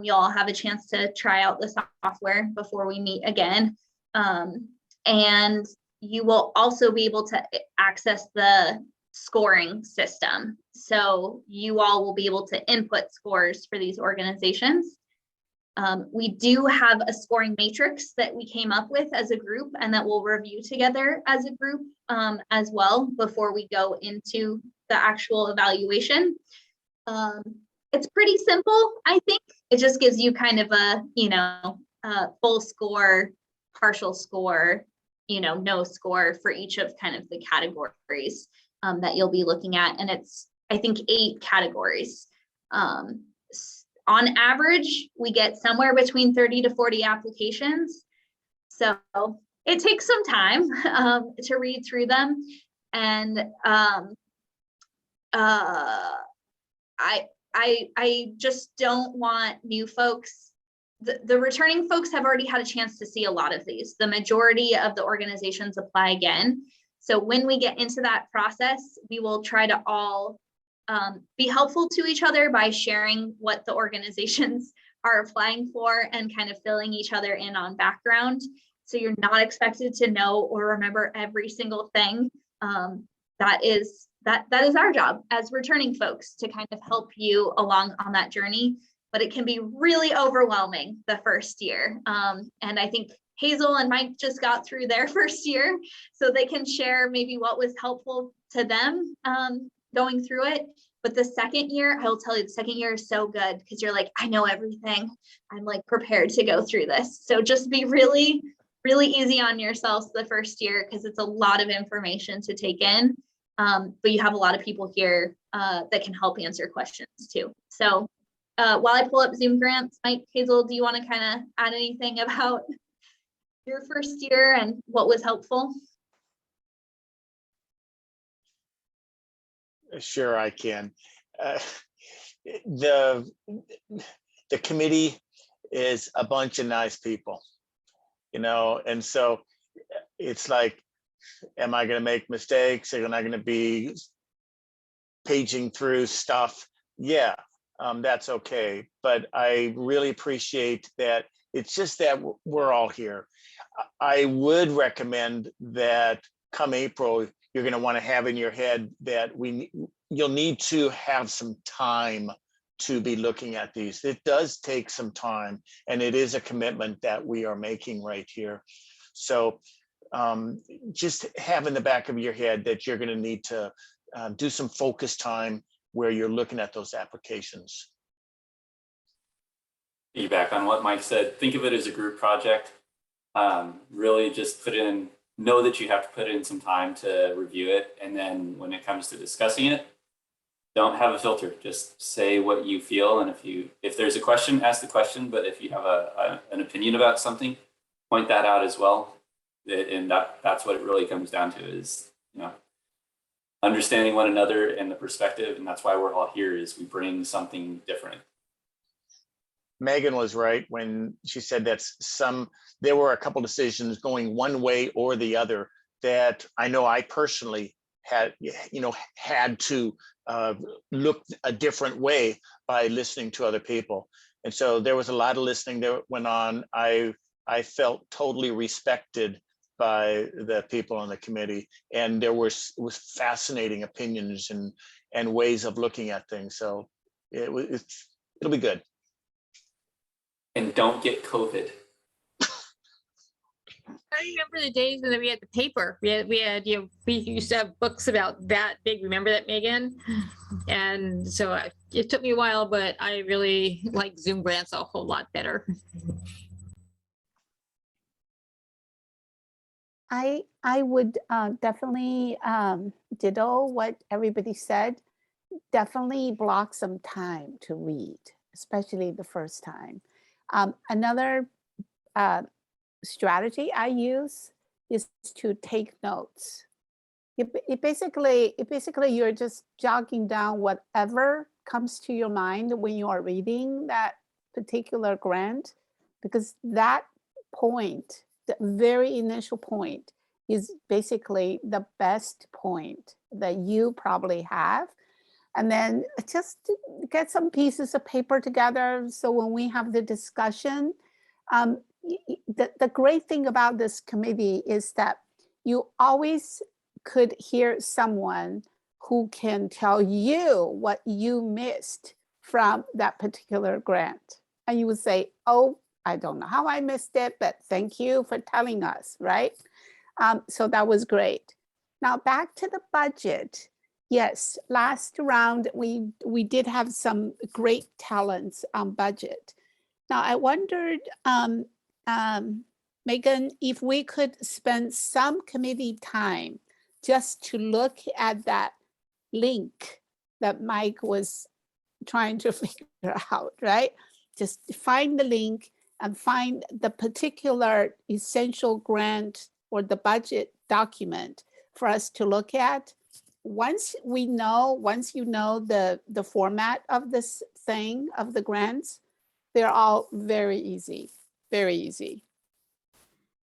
You'll all have a chance to try out the software before we meet again. And you will also be able to access the scoring system. So you all will be able to input scores for these organizations. We do have a scoring matrix that we came up with as a group and that we'll review together as a group as well before we go into the actual evaluation. It's pretty simple, I think. It just gives you kind of a, you know, full score, partial score, you know, no score for each of kind of the categories that you'll be looking at. And it's, I think, 8 categories. On average, we get somewhere between 30 to 40 applications. So it takes some time to read through them. And I just don't want new folks. The returning folks have already had a chance to see a lot of these. The majority of the organizations apply again. So when we get into that process, we will try to all be helpful to each other by sharing what the organizations are applying for and kind of filling each other in on background. So you're not expected to know or remember every single thing. That is our job as returning folks, to kind of help you along on that journey. But it can be really overwhelming the first year. And I think Hazel and Mike just got through their first year, so they can share maybe what was helpful to them going through it. But the second year, I will tell you, the second year is so good because you're like, I know everything. I'm like prepared to go through this. So just be really, really easy on yourselves the first year because it's a lot of information to take in. But you have a lot of people here that can help answer questions too. So while I pull up Zoomgrants, Mike, Hazel, do you want to kind of add anything about your first year and what was helpful? Sure, I can. The committee is a bunch of nice people, you know, and so it's like, am I going to make mistakes? Am I going to be paging through stuff? Yeah, that's okay. But I really appreciate that. It's just that we're all here. I would recommend that come April, you're going to want to have in your head that you'll need to have some time to be looking at these. It does take some time, and it is a commitment that we are making right here. So just have in the back of your head that you're going to need to do some focus time where you're looking at those applications. Feedback on what Mike said. Think of it as a group project. Really just know that you have to put in some time to review it. And then when it comes to discussing it, don't have a filter. Just say what you feel. And if there's a question, ask the question. But if you have an opinion about something, point that out as well. And that's what it really comes down to, is, you know, understanding one another and the perspective. And that's why we're all here, is we bring something different. Megan was right when she said that there were a couple decisions going one way or the other that I know I personally had to look a different way by listening to other people. And so there was a lot of listening that went on. I felt totally respected by the people on the committee, and there was fascinating opinions and ways of looking at things. So it'll be good. And don't get COVID. remember the days when we had the paper. We used to have books about that big. Remember that, Megan? And so it took me a while, but I really like Zoomgrants a whole lot better. I would definitely ditto what everybody said. Definitely block some time to read, especially the first time. Another strategy I use is to take notes. It basically you're just jogging down whatever comes to your mind when you are reading that particular grant, because that point, the very initial point, is basically the best point that you probably have. And then just get some pieces of paper together. So when we have the discussion, the great thing about this committee is that you always could hear someone who can tell you what you missed from that particular grant. And you would say, oh, I don't know how I missed it, but thank you for telling us, right? So that was great. Now back to the budget. Yes, last round, we did have some great talents on budget. Now I wondered, Megan, if we could spend some committee time just to look at that link that Mike was trying to figure out, right? Just find the link and find the particular essential grant or the budget document for us to look at. Once you know the format of this thing, of the grants, they're all very easy, very easy.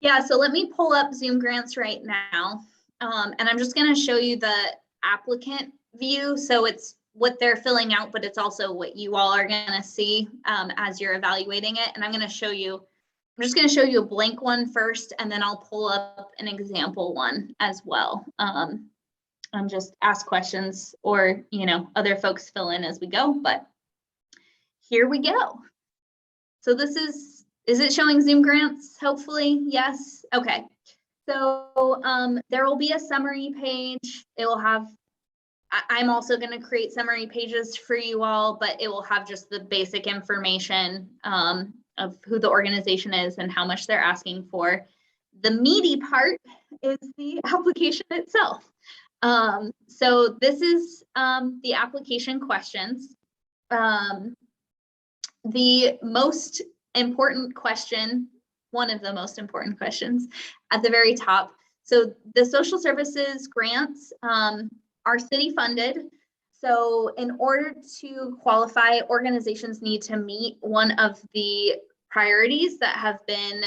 Yeah, so let me pull up Zoomgrants right now. And I'm just going to show you the applicant view. So it's what they're filling out, but it's also what you all are going to see as you're evaluating it. And I'm just going to show you a blank one first, and then I'll pull up an example one as well. And just ask questions, or, other folks fill in as we go, but here we go. So this is it showing Zoomgrants? Hopefully, yes. Okay. So there will be a summary page. It will have, I'm also going to create summary pages for you all, but it will have just the basic information of who the organization is and how much they're asking for. The meaty part is the application itself. So this is the application questions. The most important question, one of the most important questions at the very top. So the social services grants are city funded. So in order to qualify, organizations need to meet one of the priorities that have been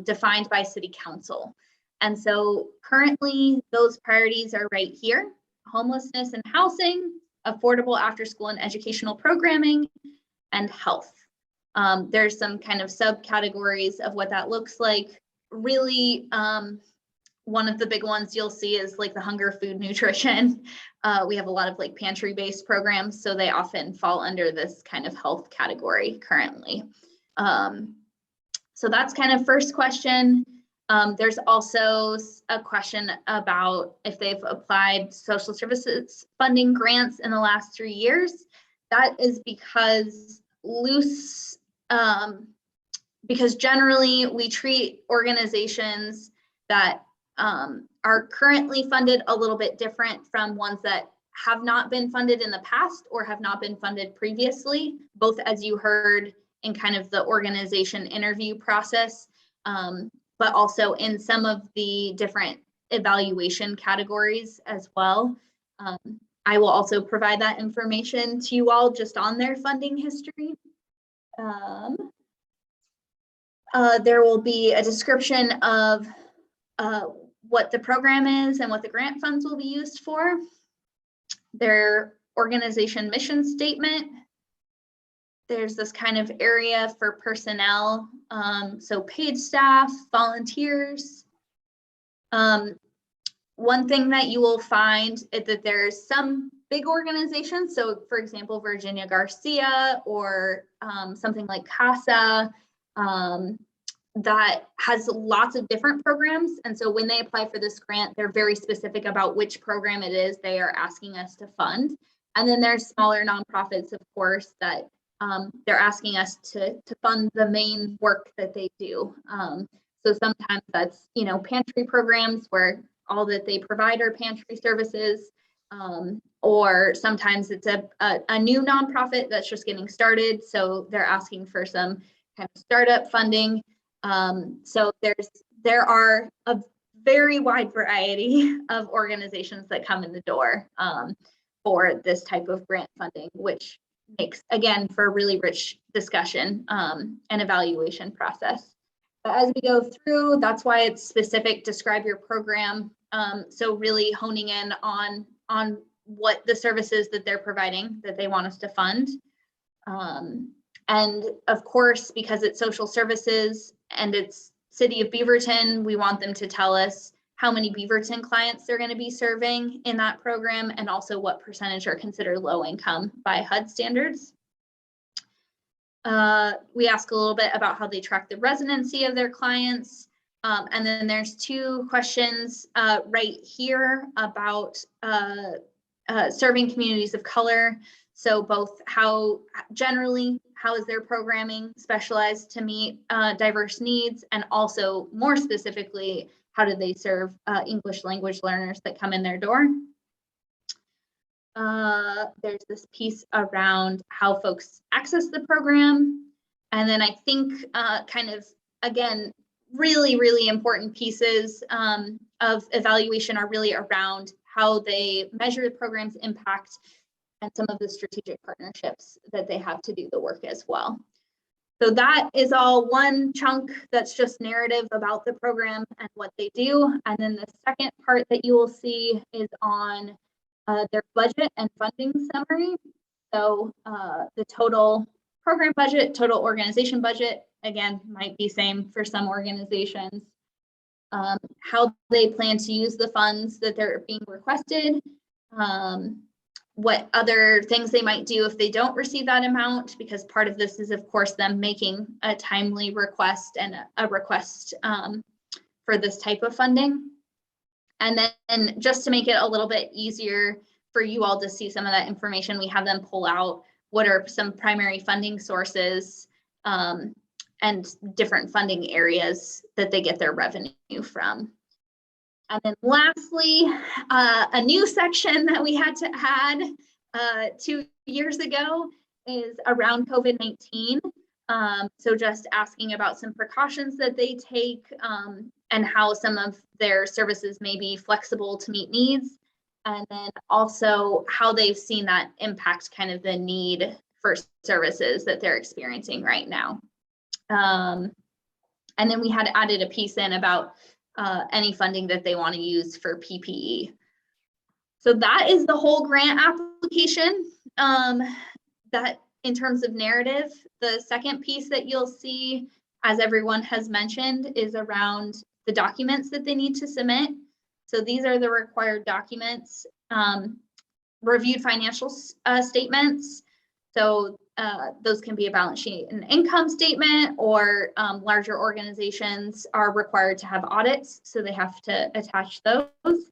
defined by City Council. And so currently those priorities are right here: homelessness and housing, affordable after school and educational programming, and health. There's some kind of subcategories of what that looks like. Really, one of the big ones you'll see is like the hunger, food, nutrition. We have a lot of like pantry-based programs, so they often fall under this kind of health category currently. So that's kind of first question. There's also a question about if they've applied social services funding grants in the last 3 years. That is because because generally we treat organizations that are currently funded a little bit different from ones that have not been funded in the past or have not been funded previously, both as you heard in kind of the organization interview process, but also in some of the different evaluation categories as well. I will also provide that information to you all just on their funding history. There will be a description of what the program is and what the grant funds will be used for, their organization mission statement. There's this kind of area for personnel, so paid staff, volunteers. One thing that you will find is that there's some big organizations. So for example, Virginia Garcia or something like CASA, that has lots of different programs. And so when they apply for this grant, they're very specific about which program it is they are asking us to fund. And then there's smaller nonprofits, of course, that they're asking us to fund the main work that they do. So sometimes that's, you know, pantry programs where all that they provide are pantry services. Or sometimes it's a new nonprofit that's just getting started. So they're asking for some kind of startup funding. So there are a very wide variety of organizations that come in the door for this type of grant funding, which makes, again, for a really rich discussion and evaluation process. But as we go through, that's why it's specific, describe your program. So really honing in on what the services that they're providing that they want us to fund. And of course, because it's social services and it's City of Beaverton, we want them to tell us how many Beaverton clients they're going to be serving in that program, and also what percentage are considered low income by HUD standards. We ask a little bit about how they track the residency of their clients. And then there's two questions right here about serving communities of color. So both how generally, how is their programming specialized to meet diverse needs, and also more specifically, how do they serve English language learners that come in their door? There's this piece around how folks access the program. And then I think kind of, again, really, really important pieces of evaluation are really around how they measure the program's impact and some of the strategic partnerships that they have to do the work as well. So that is all one chunk that's just narrative about the program and what they do. And then the second part that you will see is on their budget and funding summary. So the total program budget, total organization budget, again, might be same for some organizations. How they plan to use the funds that they're being requested, what other things they might do if they don't receive that amount, because part of this is, of course, them making a timely request and a request for this type of funding. And then just to make it a little bit easier for you all to see some of that information, we have them pull out what are some primary funding sources and different funding areas that they get their revenue from. And then lastly, a new section that we had to add 2 years ago is around COVID-19. So just asking about some precautions that they take and how some of their services may be flexible to meet needs. And then also how they've seen that impact kind of the need for services that they're experiencing right now. And then we had added a piece in about any funding that they want to use for PPE. So that is the whole grant application. That in terms of narrative, the second piece that you'll see, as everyone has mentioned, is around the documents that they need to submit. So these are the required documents. Reviewed financial statements. So those can be a balance sheet and income statement, or larger organizations are required to have audits, so they have to attach those.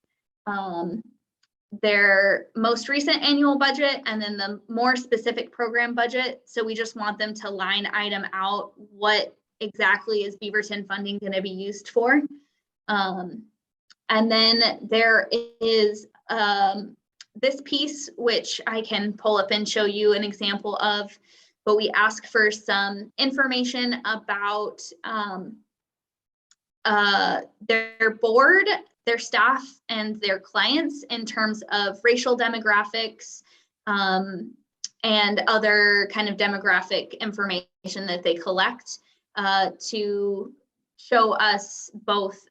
Their most recent annual budget, and then the more specific program budget. So we just want them to line item out what exactly is Beaverton funding going to be used for. And then there is this piece, which I can pull up and show you an example of, but we ask for some information about their board, their staff, and their clients in terms of racial demographics and other kind of demographic information that they collect to show us both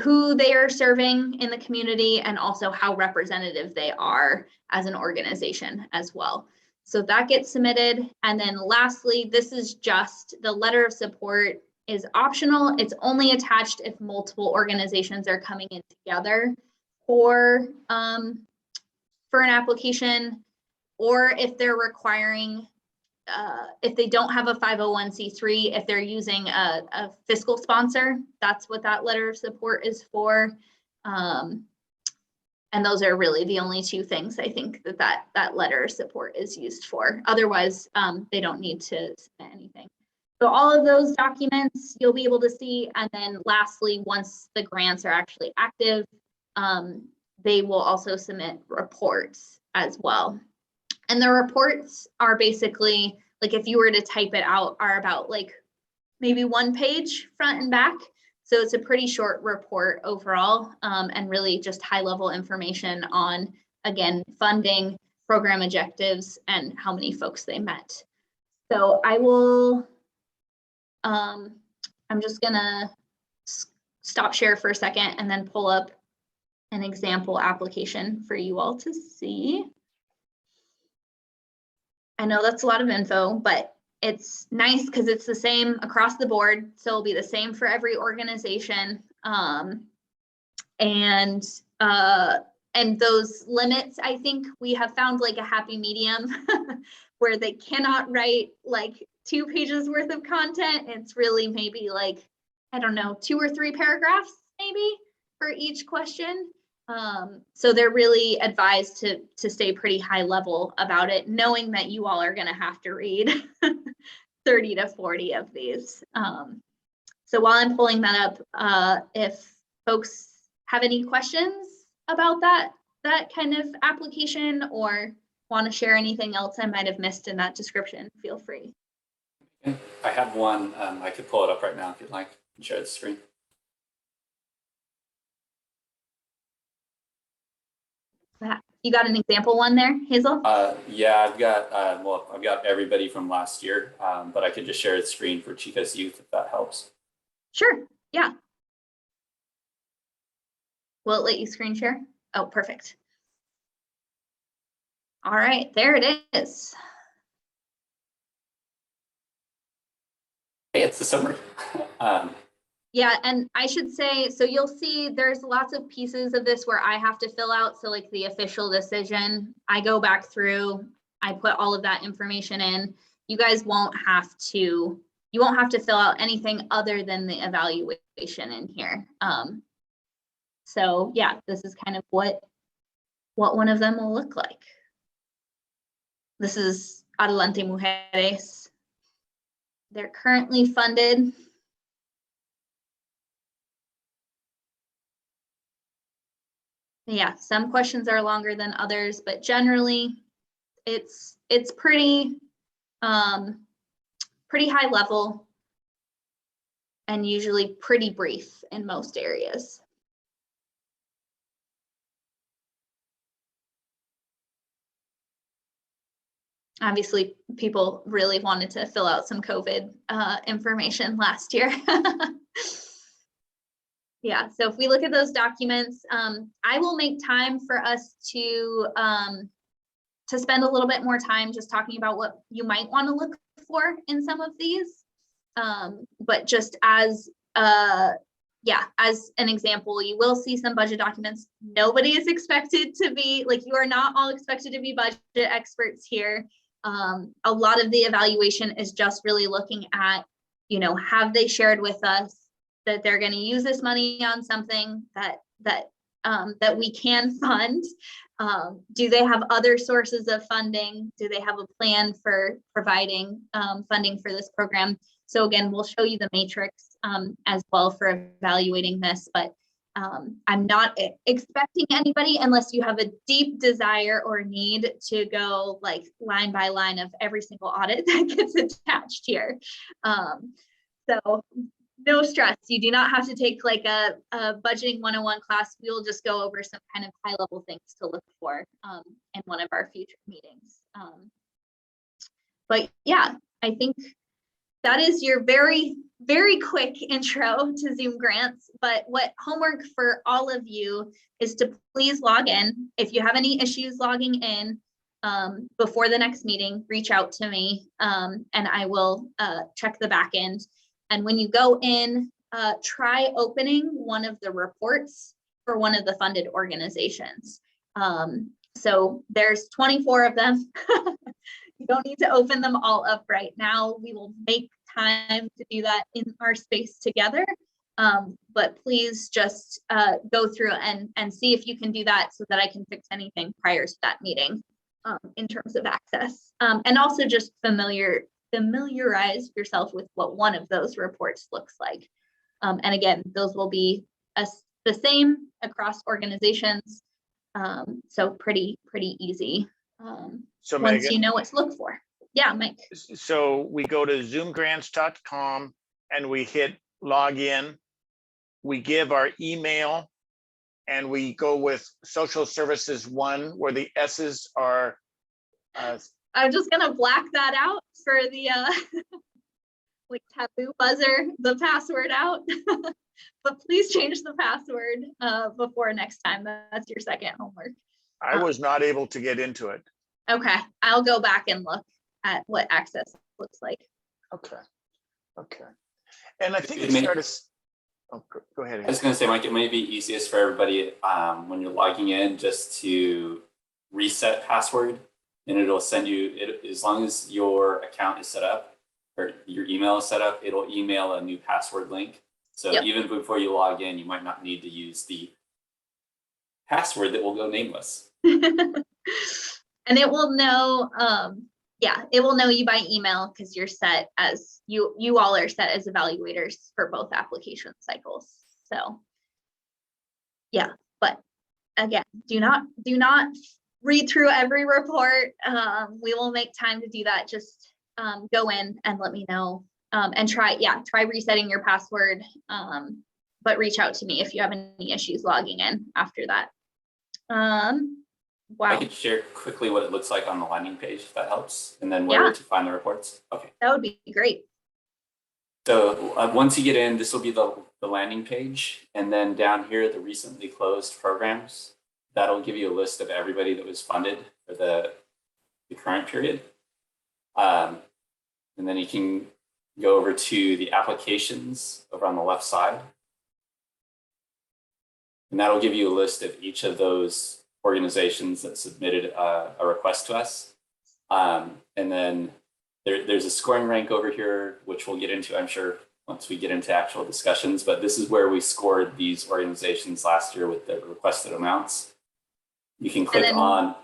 who they are serving in the community and also how representative they are as an organization as well. So that gets submitted. And then lastly, this is just the letter of support is optional. It's only attached if multiple organizations are coming in together for an application, or if they're requiring if they don't have a 501c3, if they're using a fiscal sponsor, that's what that letter of support is for. And those are really the only two things I think that letter of support is used for. Otherwise, they don't need to submit anything. So all of those documents you'll be able to see. And then lastly, once the grants are actually active, they will also submit reports as well. And the reports are basically, like if you were to type it out, are about like maybe 1 page front and back. So it's a pretty short report overall, and really just high level information on, again, funding, program objectives, and how many folks they met. So I will, I'm just gonna stop share for a second and then pull up an example application for you all to see. I know that's a lot of info, but it's nice because it's the same across the board. So it'll be the same for every organization. And those limits, I think we have found like a happy medium where they cannot write like 2 pages worth of content. It's really maybe like, I don't know, 2 or 3 paragraphs maybe for each question. So they're really advised to stay pretty high level about it, knowing that you all are going to have to read 30 to 40 of these. So while I'm pulling that up, if folks have any questions about that kind of application or want to share anything else I might have missed in that description, feel free. I have one. I could pull it up right now if you'd like and share the screen. You got an example one there, Hazel? Yeah, I've got everybody from last year, but I could just share the screen for Chica's Youth if that helps. Sure, yeah. Will it let you screen share? Oh, perfect. All right, there it is. Hey, it's the summary. Yeah, and I should say, so you'll see there's lots of pieces of this where I have to fill out. So like the official decision, I go back through, I put all of that information in. You guys won't have to fill out anything other than the evaluation in here. So yeah, this is kind of what one of them will look like. This is Adelante Mujeres. They're currently funded. Yeah, some questions are longer than others, but generally it's pretty high level and usually pretty brief in most areas. Obviously, people really wanted to fill out some COVID information last year. Yeah, so if we look at those documents, I will make time for us to spend a little bit more time just talking about what you might want to look for in some of these. But just as as an example, you will see some budget documents. Nobody is expected to be, like, you are not all expected to be budget experts here. A lot of the evaluation is just really looking at, you know, have they shared with us that they're going to use this money on something that we can fund? Do they have other sources of funding? Do they have a plan for providing funding for this program? So again, we'll show you the matrix as well for evaluating this, but I'm not expecting anybody, unless you have a deep desire or need, to go like line by line of every single audit that gets attached here. So no stress. You do not have to take like a budgeting 101 class. We will just go over some kind of high level things to look for in one of our future meetings. But yeah, I think that is your very, very quick intro to Zoomgrants. But what homework for all of you is to please log in. If you have any issues logging in before the next meeting, reach out to me and I will check the back end. And when you go in, try opening one of the reports for one of the funded organizations. So there's 24 of them. You don't need to open them all up right now. We will make time to do that in our space together. But please just go through and see if you can do that so that I can fix anything prior to that meeting in terms of access. And also just familiarize yourself with what one of those reports looks like. And again, those will be the same across organizations. So pretty easy. So Once Megan, you know what to look for. Yeah, Mike. so we go to zoomgrants.com and we hit login. We give our email and we go with social services 1 where the S's are. I'm just gonna black that out for the like taboo buzzer, the password out. But please change the password before next time. That's your second homework. I was not able to get into it. Okay, I'll go back and look at what access looks like. Okay. And I think It it may- started. Oh, go ahead. I was going to say, Mike, it may be easiest for everybody when you're logging in just to reset password, and it'll send you, as long as your account is set up or your email is set up, it'll email a new password link. So Yep. even before you log in, you might not need to use the password that will go nameless. And it will know, it will know you by email because you're set as you all are set as evaluators for both application cycles. So yeah, but again, do not read through every report. We will make time to do that. Just go in and let me know and try resetting your password. But reach out to me if you have any issues logging in after that. I Wow, could share quickly what it looks like on the landing page if that helps, and then where to find the reports. Okay. that would be great. So once you get in, this will be the landing page. And then down here, the recently closed programs, that'll give you a list of everybody that was funded for the current period. And then you can go over to the applications over on the left side. And that'll give you a list of each of those organizations that submitted a request to us. And then there's a scoring rank over here, which we'll get into, I'm sure, once we get into actual discussions. But this is where we scored these organizations last year with the requested amounts. You can click on.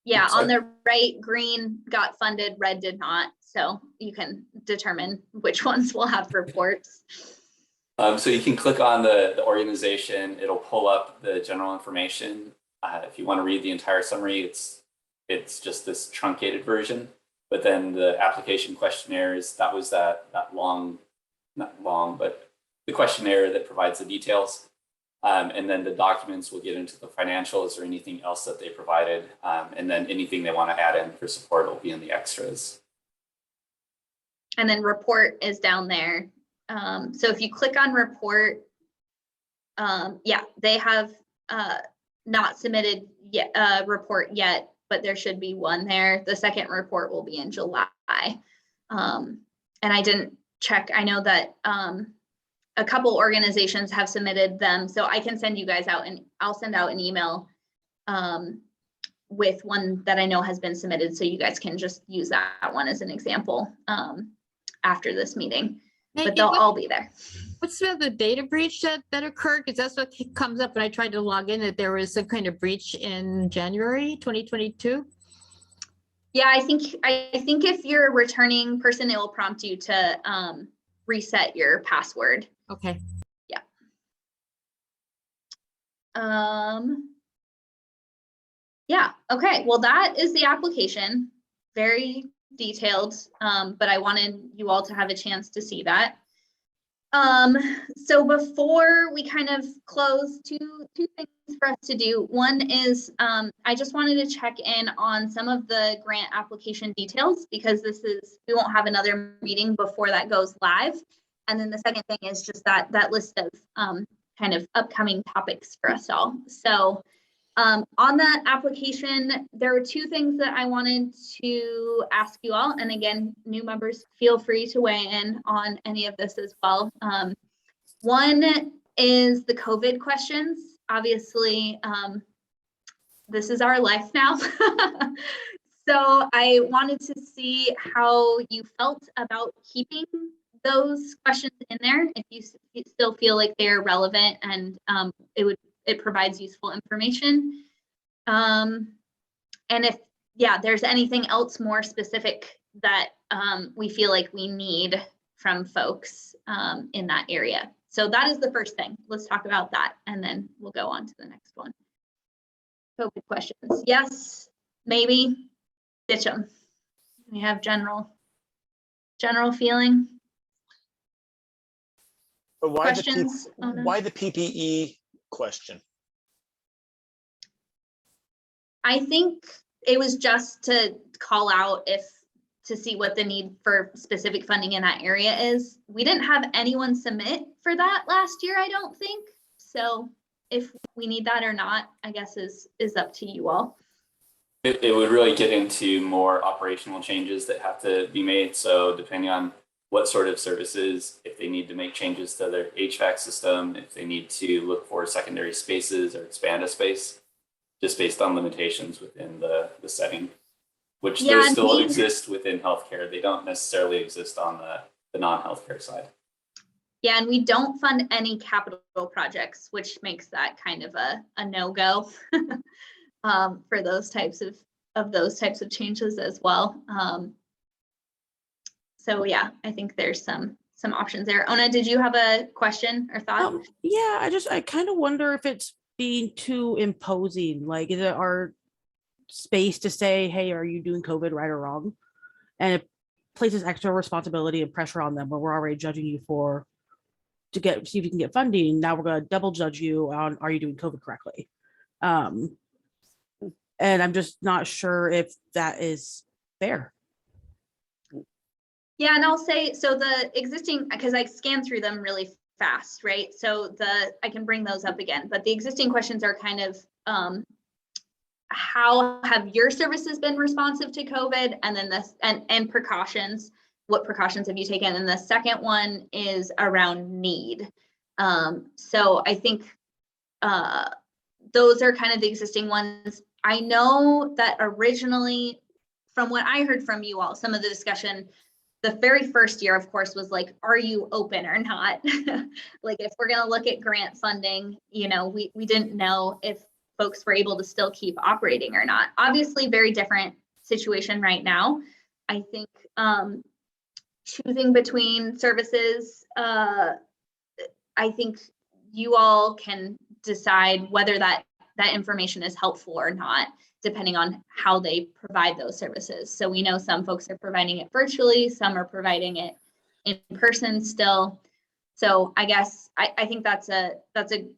Yeah, on the right, green got funded, red did not. So you can determine which ones will have reports. So you can click on the organization. It'll pull up the general information. If you want to read the entire summary, it's just this truncated version. But then the application questionnaires, that was that long, not long, but the questionnaire that provides the details. And then the documents will get into the financials or anything else that they provided. And then anything they want to add in for support will be in the extras. And then report is down there. So if you click on report, they have not submitted yet a report yet, but there should be one there. The second report will be in July. And I didn't check. I know that a couple organizations have submitted them, so I can send you guys out, and I'll send out an email with one that I know has been submitted, so you guys can just use that one as an example after this meeting. But they'll all be there. What's the data breach that occurred? Because that's what comes up when I tried to log in, that there was some kind of breach in January 2022. Yeah, I think if you're a returning person, it will prompt you to reset your password. Okay. Yeah. Yeah, okay, well, that is the application. Very detailed, but I wanted you all to have a chance to see that. So before we kind of close, two things for us to do. One is I just wanted to check in on some of the grant application details, because we won't have another meeting before that goes live. And then the second thing is just that list of kind of upcoming topics for us all. So on that application, there are two things that I wanted to ask you all. And again, new members, feel free to weigh in on any of this as well. One is the COVID questions. Obviously, this is our life now. So I wanted to see how you felt about keeping those questions in there, if you still feel like they're relevant and it provides useful information. And if, yeah, there's anything else more specific that we feel like we need from folks in that area. So that is the first thing. Let's talk about that, and then we'll go on to the next one. COVID questions. Yes, maybe, ditch them. We have general feeling. But why Questions? Oh, no. why the PPE question? I think it was just to call out to see what the need for specific funding in that area is. We didn't have anyone submit for that last year, I don't think. So if we need that or not, I guess is up to you all. It would really get into more operational changes that have to be made. So depending on what sort of services, if they need to make changes to their HVAC system, if they need to look for secondary spaces or expand a space, just based on limitations within the setting, which those still exist within healthcare. They don't necessarily exist on the non-healthcare side. Yeah, and we don't fund any capital projects, which makes that kind of a no-go for those types of changes as well. So yeah, I think there's some options there. Ona, did you have a question or thought? Yeah, I kind of wonder if it's being too imposing. Like, is it our space to say, hey, are you doing COVID right or wrong? And it places extra responsibility and pressure on them when we're already judging you see if you can get funding. Now we're going to double judge you on, are you doing COVID correctly? And I'm just not sure if that is fair. Yeah, and I'll say, so the existing, because I scanned through them really fast, right? So I can bring those up again, but the existing questions are kind of, how have your services been responsive to COVID? And then and precautions, what precautions have you taken? And the second one is around need. So I think those are kind of the existing ones. I know that originally, from what I heard from you all, some of the discussion, the very first year, of course, was like, are you open or not? Like, if we're going to look at grant funding, we didn't know if folks were able to still keep operating or not. Obviously, very different situation right now. I think choosing between services, I think you all can decide whether that information is helpful or not, depending on how they provide those services. So we know some folks are providing it virtually, some are providing it in person still. So I guess I think that's a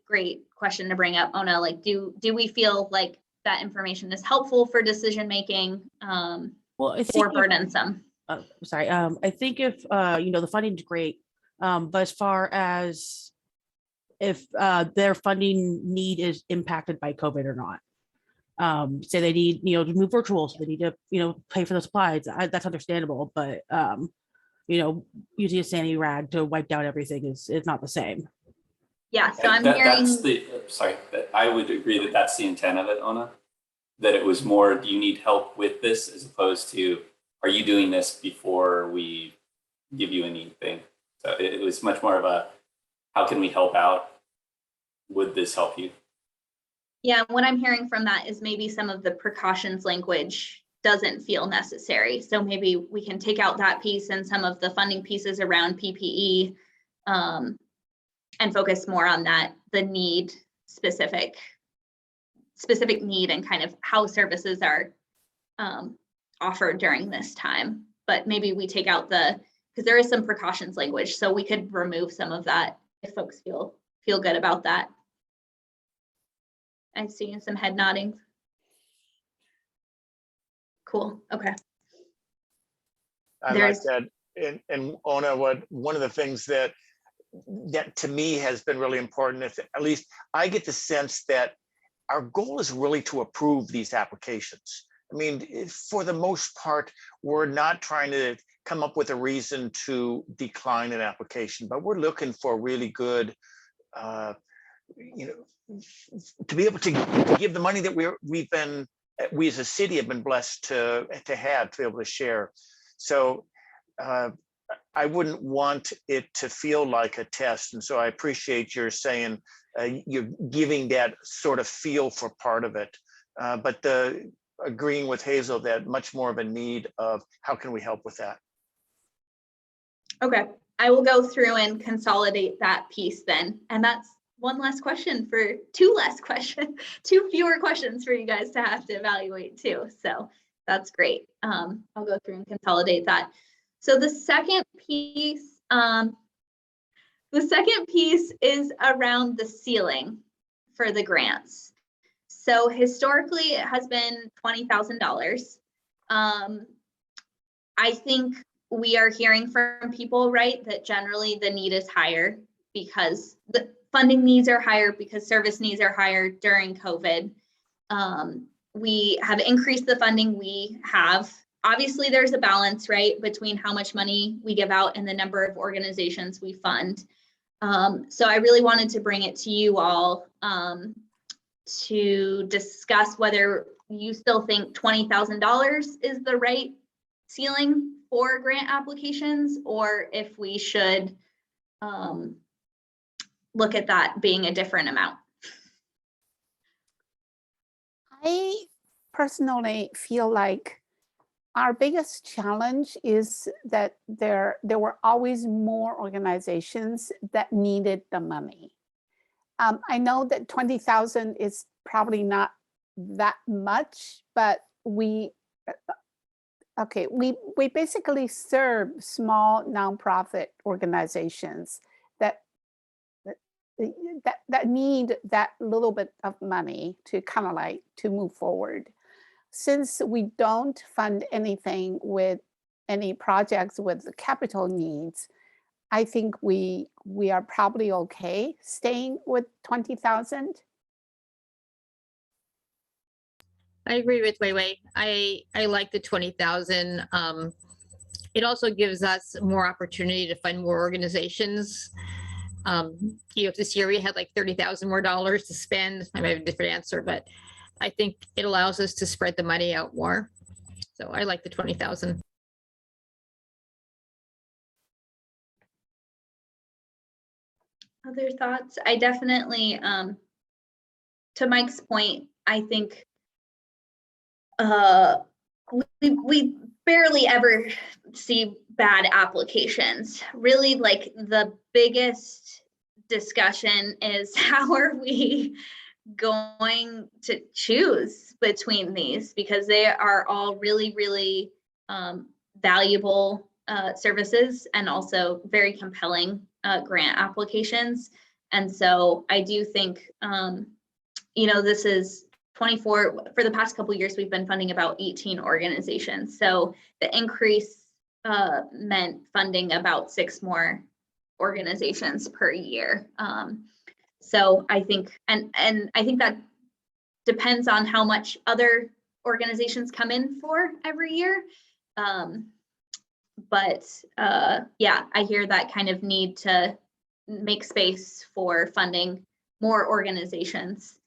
great question to bring up, Ona. Like, do we feel like that information is helpful for decision making, or burdensome? I think if the funding's great, but as far as if their funding need is impacted by COVID or not. Say they need, to move virtual, so they need to, pay for the supplies. That's understandable, but using a sandy rag to wipe down everything is not the same. Yeah, so I'm hearing. I would agree that that's the intent of it, Ona. That it was more, do you need help with this, as opposed to, are you doing this before we give you a need thing? So it was much more of a, how can we help out? Would this help you? Yeah, what I'm hearing from that is maybe some of the precautions language doesn't feel necessary. So maybe we can take out that piece and some of the funding pieces around PPE and focus more on the need specific need and kind of how services are offered during this time. But maybe we take out because there is some precautions language, so we could remove some of that if folks feel good about that. I'm seeing some head nodding. Cool. Okay. I like that. And Ona, one of the things that to me has been really important is, at least I get the sense that our goal is really to approve these applications. I mean, for the most part, we're not trying to come up with a reason to decline an application, but we're looking for really good, to be able to give the money that we've been we as a city have been blessed to be able to share. So I wouldn't want it to feel like a test. And so I appreciate your saying, you're giving that sort of feel for part of it. But agreeing with Hazel that much more of a need of how can we help with that? Okay, I will go through and consolidate that piece then. And that's one less question for two fewer questions for you guys to have to evaluate too. So that's great. I'll go through and consolidate that. So the second piece is around the ceiling for the grants. So historically it has been $20,000. I think we are hearing from people, right, that generally the need is higher because the funding needs are higher because service needs are higher during COVID. We have increased the funding we have. Obviously, there's a balance, right, between how much money we give out and the number of organizations we fund. So I really wanted to bring it to you all to discuss whether you still think $20,000 is the right ceiling for grant applications, or if we should look at that being a different amount. I personally feel like our biggest challenge is that there were always more organizations that needed the money. I know that 20,000 is probably not that much, but we basically serve small nonprofit organizations that need that little bit of money to kind of like to move forward. Since we don't fund anything with any projects with capital needs, I think we are probably okay staying with 20,000. I agree with Wei Wei. I like the 20,000. It also gives us more opportunity to fund more organizations. If this year we had like $30,000 more to spend, I might have a different answer, but I think it allows us to spread the money out more. So I like the 20,000. Other thoughts? I definitely, to Mike's point, I think we barely ever see bad applications. Really, like the biggest discussion is how are we going to choose between these, because they are all really, really valuable services and also very compelling grant applications. And so I do think, this is 24, for the past couple of years, we've been funding about 18 organizations. So the increase meant funding about 6 more organizations per year. So I think, and I think that depends on how much other organizations come in for every year. But yeah, I hear that kind of need to make space for funding more organizations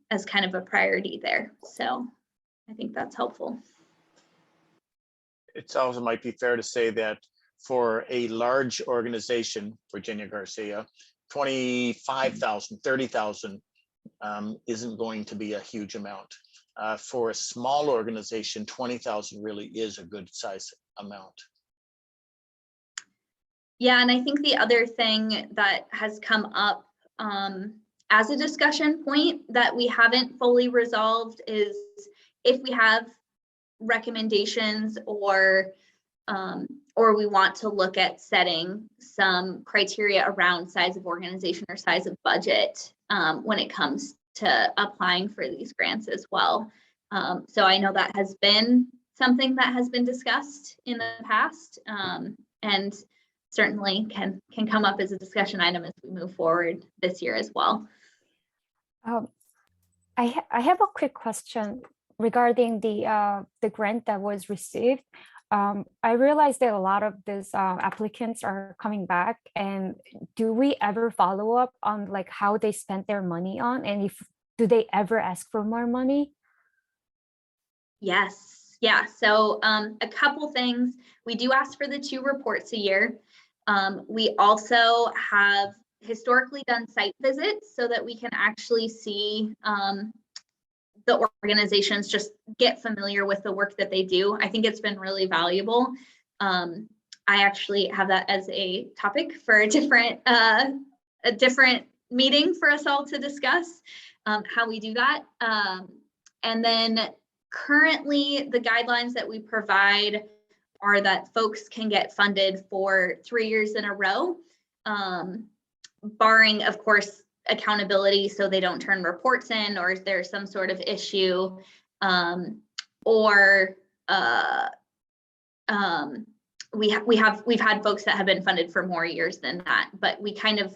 as kind of a priority there. So I think that's helpful. It also might be fair to say that for a large organization, Virginia Garcia, 25,000, 30,000 isn't going to be a huge amount. For a small organization, 20,000 really is a good size amount. Yeah, and I think the other thing that has come up as a discussion point that we haven't fully resolved is if we have recommendations or we want to look at setting some criteria around size of organization or size of budget when it comes to applying for these grants as well. So I know that has been something that has been discussed in the past and certainly can come up as a discussion item as we move forward this year as well. I have a quick question regarding the grant that was received. I realized that a lot of these applicants are coming back, and do we ever follow up on like how they spent their money on, and do they ever ask for more money? Yes, yeah. So a couple things. We do ask for the 2 reports a year. We also have historically done site visits so that we can actually see the organizations, just get familiar with the work that they do. I think it's been really valuable. I actually have that as a topic for a different meeting for us all to discuss how we do that. And then currently the guidelines that we provide are that folks can get funded for 3 years in a row, barring, of course, accountability, so they don't turn reports in, or is there some sort of issue, we've had folks that have been funded for more years than that, but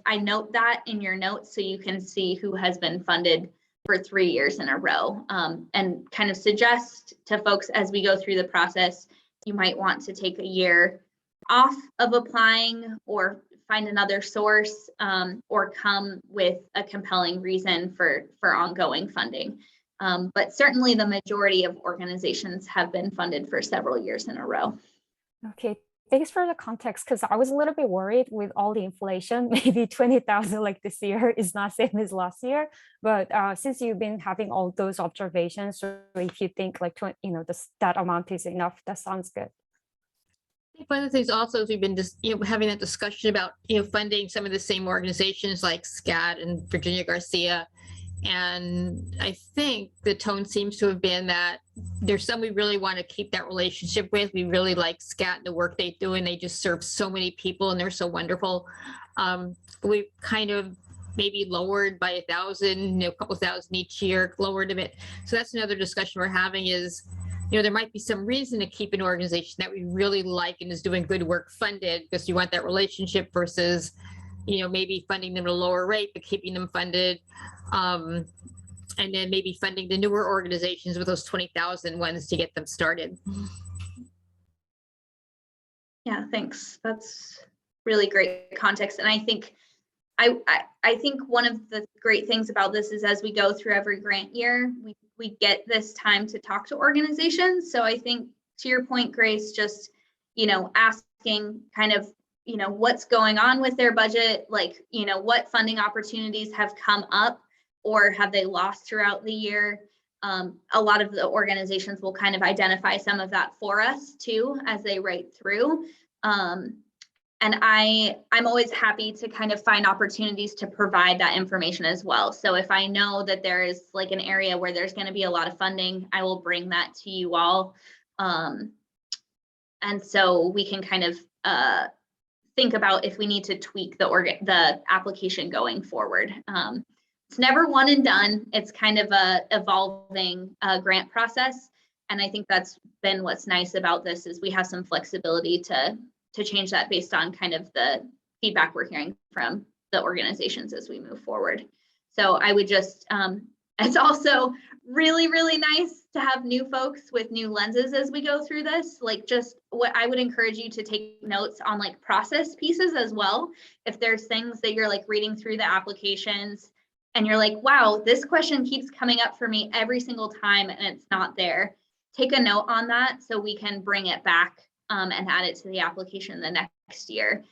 I note that in your notes so you can see who has been funded for 3 years in a row, and kind of suggest to folks as we go through the process, you might want to take a year off of applying or find another source, or come with a compelling reason for ongoing funding. But certainly the majority of organizations have been funded for several years in a row. Okay, thanks for the context, because I was a little bit worried with all the inflation. Maybe 20,000 like this year is not same as last year. But since you've been having all those observations, so if you think like that amount is enough, that sounds good. One of the things also is we've been just having that discussion about funding some of the same organizations like SCAT and Virginia Garcia, and I think the tone seems to have been that there's some we really want to keep that relationship with. We really like SCAT and the work they do, and they just serve so many people and they're so wonderful. We've kind of maybe lowered by 1,000, a couple thousand each year, lowered a bit. So that's another discussion we're having is, there might be some reason to keep an organization that we really like and is doing good work funded, because you want that relationship versus, maybe funding them at a lower rate, but keeping them funded. And then maybe funding the newer organizations with those 20,000 ones to get them started. Yeah, thanks. That's really great context. And I think I think one of the great things about this is as we go through every grant year, we get this time to talk to organizations. So I think to your point, Grace, just, asking kind of, what's going on with their budget, like, what funding opportunities have come up or have they lost throughout the year? A lot of the organizations will kind of identify some of that for us too, as they write through. And I'm always happy to kind of find opportunities to provide that information as well. So if I know that there is like an area where there's going to be a lot of funding, I will bring that to you all. And so we can kind of think about if we need to tweak the application going forward. It's never one and done. It's kind of a evolving grant process. And I think that's been what's nice about this is we have some flexibility to change that based on kind of the feedback we're hearing from the organizations as we move forward. So I would just, it's also really, really nice to have new folks with new lenses as we go through this. Like just what I would encourage you to take notes on like process pieces as well. If there's things that you're like reading through the applications and you're like, wow, this question keeps coming up for me every single time and it's not there. Take a note on that so we can bring it back and add it to the application the next year.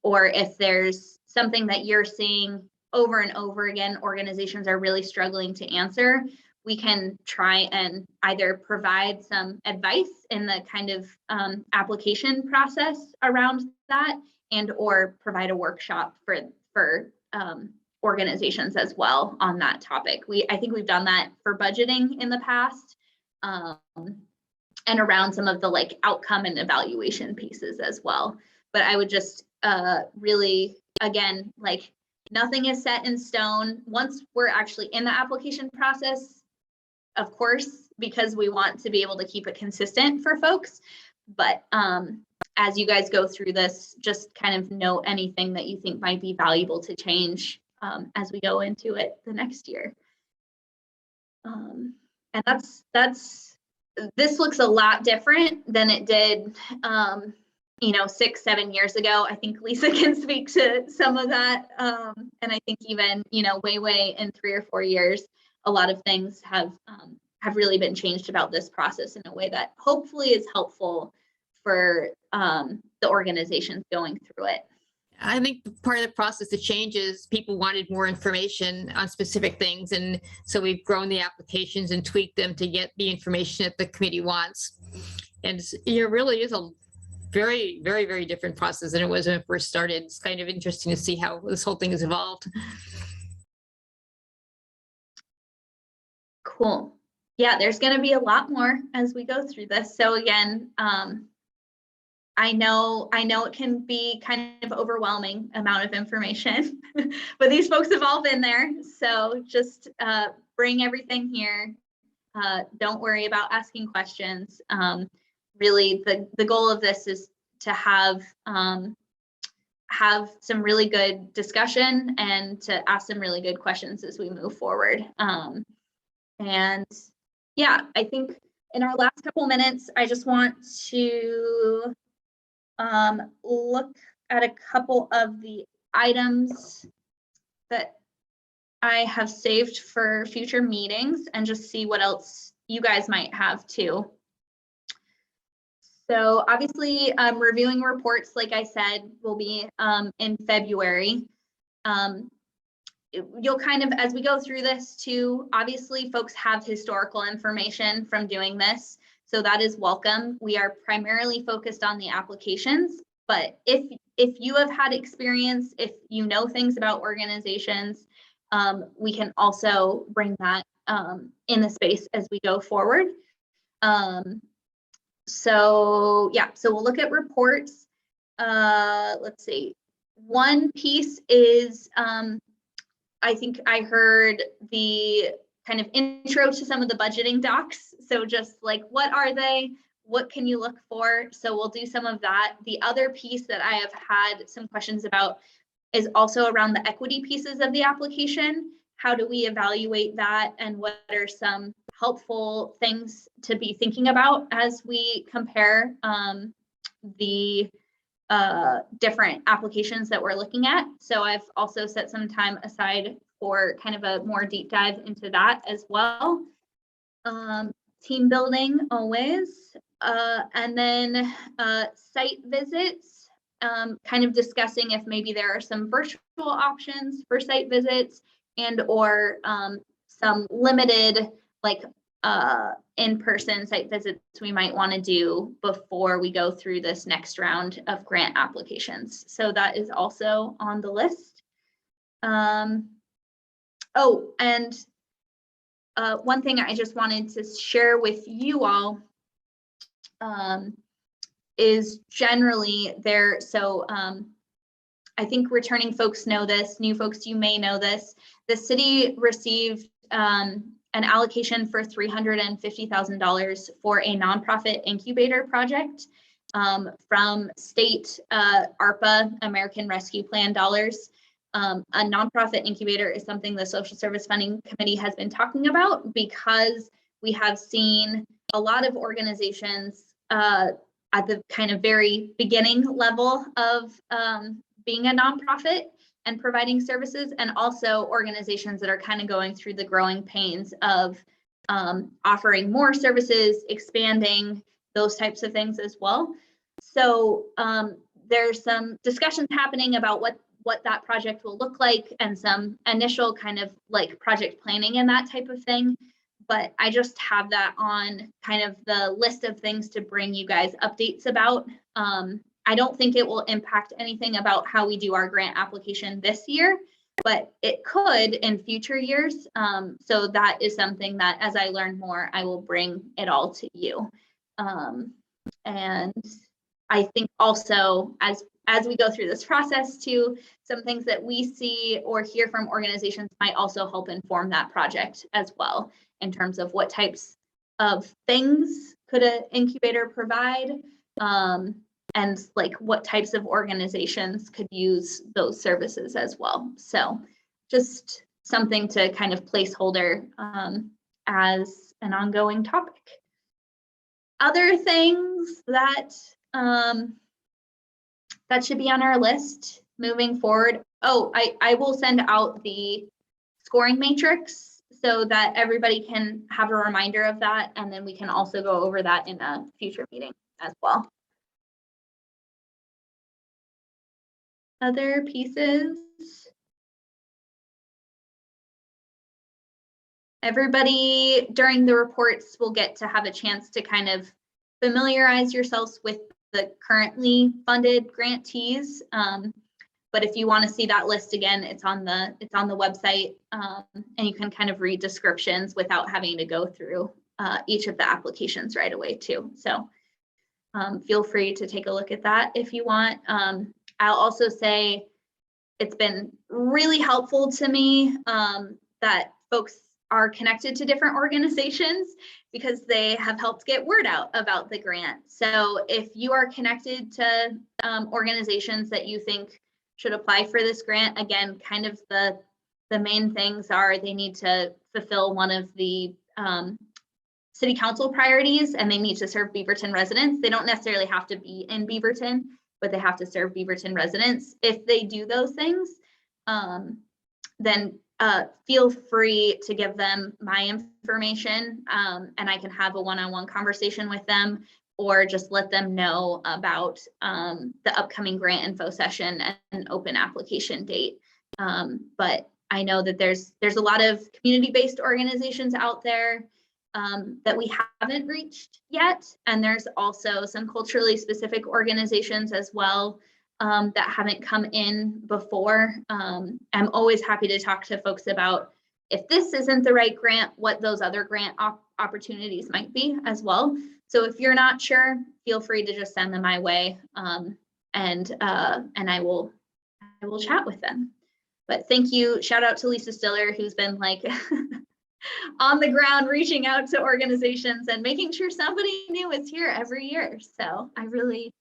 Or if there's something that you're seeing over and over again, organizations are really struggling to answer, we can try and either provide some advice in the kind of application process around that and or provide a workshop for organizations as well on that topic. I think we've done that for budgeting in the past. And around some of the like outcome and evaluation pieces as well. But I would just really, again, like nothing is set in stone. Once we're actually in the application process, of course, because we want to be able to keep it consistent for folks. But as you guys go through this, just kind of note anything that you think might be valuable to change as we go into it the next year. And this looks a lot different than it did, 6-7 years ago. I think Lisa can speak to some of that. And I think even, Wei Wei in 3 or 4 years, a lot of things have have really been changed about this process in a way that hopefully is helpful for the organizations going through it. I think part of the process to change is people wanted more information on specific things. And so we've grown the applications and tweaked them to get the information that the committee wants. And it really is a very, very, very different process than it was when it first started. It's kind of interesting to see how this whole thing has evolved. Cool. Yeah, there's going to be a lot more as we go through this. So again, I know it can be kind of overwhelming amount of information, but these folks have all been there. So just bring everything here. Don't worry about asking questions. Really, the goal of this is to have some really good discussion and to ask some really good questions as we move forward. And yeah, I think in our last couple minutes, I just want to look at a couple of the items that I have saved for future meetings and just see what else you guys might have too. So obviously, reviewing reports, like I said, will be in February. You'll kind of, as we go through this too, obviously folks have historical information from doing this, so that is welcome. We are primarily focused on the applications, but if you have had experience, if you know things about organizations, we can also bring that in the space as we go forward. So yeah, so we'll look at reports. Let's see. One piece is, I think I heard the kind of intro to some of the budgeting docs. So just like, what are they? What can you look for? So we'll do some of that. The other piece that I have had some questions about is also around the equity pieces of the application. How do we evaluate that? And what are some helpful things to be thinking about as we compare the different applications that we're looking at. So I've also set some time aside for kind of a more deep dive into that as well. Team building always. And then site visits, kind of discussing if maybe there are some virtual options for site visits and or some limited like in-person site visits we might want to do before we go through this next round of grant applications. So that is also on the list. Oh, and one thing I just wanted to share with you all is generally there. So I think returning folks know this, new folks, you may know this. The city received an allocation for $350,000 for a nonprofit incubator project from state ARPA, American Rescue Plan dollars. A nonprofit incubator is something the Social Service Funding Committee has been talking about because we have seen a lot of organizations at the kind of very beginning level of being a nonprofit and providing services, and also organizations that are kind of going through the growing pains of offering more services, expanding, those types of things as well. So there's some discussions happening about what that project will look like and some initial kind of like project planning and that type of thing. But I just have that on kind of the list of things to bring you guys updates about. I don't think it will impact anything about how we do our grant application this year, but it could in future years. So that is something that as I learn more, I will bring it all to you. And I think also as we go through this process too, some things that we see or hear from organizations might also help inform that project as well in terms of what types of things could an incubator provide. And like what types of organizations could use those services as well. So just something to kind of placeholder as an ongoing topic. Other things that that should be on our list moving forward. Oh, I will send out the scoring matrix so that everybody can have a reminder of that. And then we can also go over that in a future meeting as well. Other pieces. Everybody during the reports will get to have a chance to kind of familiarize yourselves with the currently funded grantees. But if you want to see that list again, it's on the website, and you can kind of read descriptions without having to go through each of the applications right away too. So feel free to take a look at that if you want. I'll also say it's been really helpful to me that folks are connected to different organizations because they have helped get word out about the grant. So if you are connected to organizations that you think should apply for this grant, again, kind of the main things are they need to fulfill one of the city council priorities, and they need to serve Beaverton residents. They don't necessarily have to be in Beaverton, but they have to serve Beaverton residents. If they do those things, then feel free to give them my information, and I can have a one-on-one conversation with them, or just let them know about the upcoming grant info session and open application date. But I know that there's a lot of community-based organizations out there that we haven't reached yet. And there's also some culturally specific organizations as well that haven't come in before. I'm always happy to talk to folks about if this isn't the right grant, what those other grant opportunities might be as well. So if you're not sure, feel free to just send them my way, and I will chat with them. But thank you. Shout out to Lisa Stiller, who's been like on the ground reaching out to organizations and making sure somebody new is here every year. So I really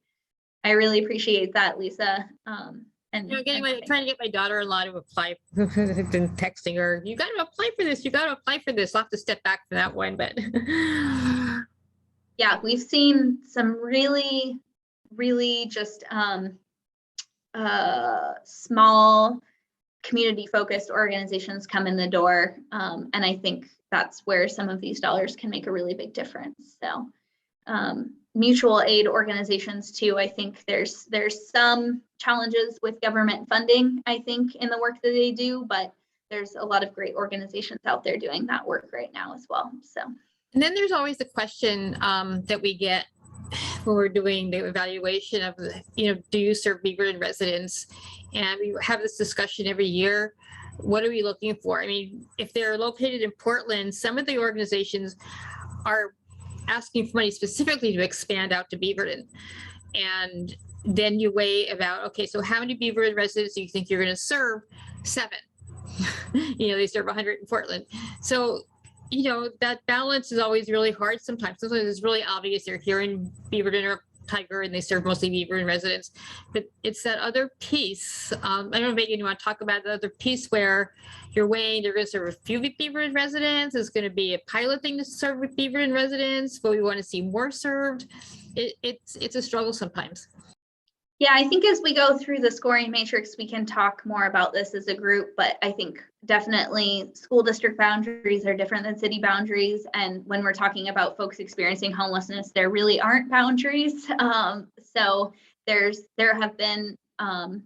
appreciate that, Lisa. And trying to get my daughter-in-law to apply. I've been texting her, you got to apply for this. You got to apply for this. I'll have to step back from that one, but yeah, we've seen some really just small community-focused organizations come in the door, and I think that's where some of these dollars can make a really big difference. So mutual aid organizations too, I think there's some challenges with government funding, I think, in the work that they do, but there's a lot of great organizations out there doing that work right now as well. So, and then there's always the question that we get when we're doing the evaluation of, do you serve Beaverton residents? And we have this discussion every year. What are we looking for? I mean, if they're located in Portland, some of the organizations are asking for money specifically to expand out to Beaverton. And then you weigh about, okay, so how many Beaverton residents do you think you're going to serve? 7. They serve 100 in Portland. So, that balance is always really hard sometimes. Sometimes it's really obvious they're here in Beaverton or Tiger and they serve mostly Beaverton residents. But it's that other piece. I don't know, Megan, you want to talk about the other piece where you're weighing, they're going to serve a few Beaverton residents. It's going to be a pilot thing to serve with Beaverton residents, but we want to see more served. It's a struggle sometimes. Yeah, I think as we go through the scoring matrix, we can talk more about this as a group, but I think definitely school district boundaries are different than city boundaries. And when we're talking about folks experiencing homelessness, there really aren't boundaries. So there have been, I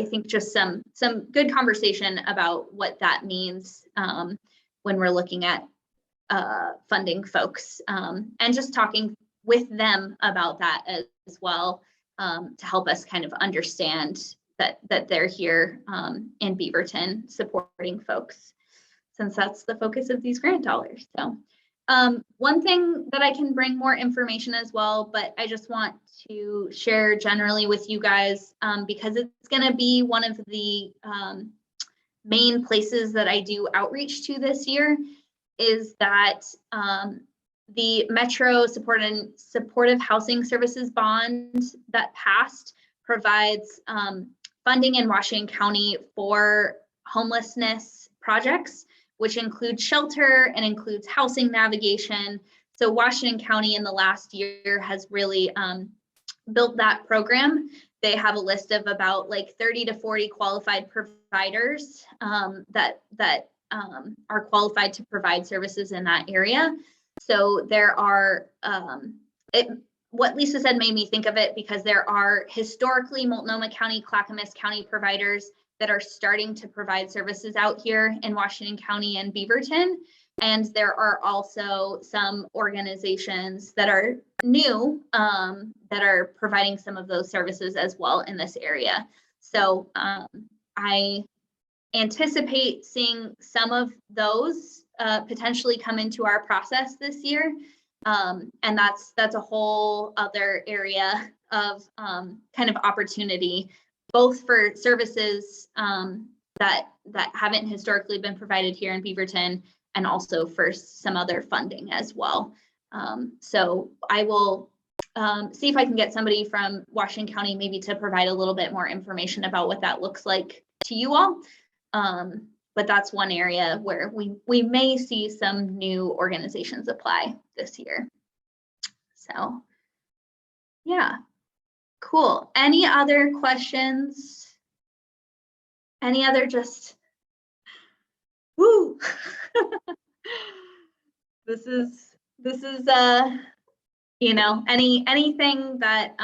think, just some good conversation about what that means when we're looking at funding folks, and just talking with them about that as well, to help us kind of understand that they're here in Beaverton supporting folks, since that's the focus of these grant dollars. So one thing that I can bring more information as well, but I just want to share generally with you guys, because it's going to be one of the main places that I do outreach to this year, is that the Metro Supportive Housing Services Bond that passed provides funding in Washington County for homelessness projects, which includes shelter and includes housing navigation. So Washington County in the last year has really built that program. they have a list of about like 30 to 40 qualified providers that are qualified to provide services in that area. So there are, what Lisa said made me think of it because there are historically Multnomah County, Clackamas County providers that are starting to provide services out here in Washington County and Beaverton. And there are also some organizations that are new that are providing some of those services as well in this area. So I anticipate seeing some of those potentially come into our process this year. And that's a whole other area of kind of opportunity, both for services that haven't historically been provided here in Beaverton, and also for some other funding as well. So I will see if I can get somebody from Washington County maybe to provide a little bit more information about what that looks like to you all. But that's one area where we may see some new organizations apply this year. So yeah, cool. Any other questions? Any other just, woo. This is you know, anything that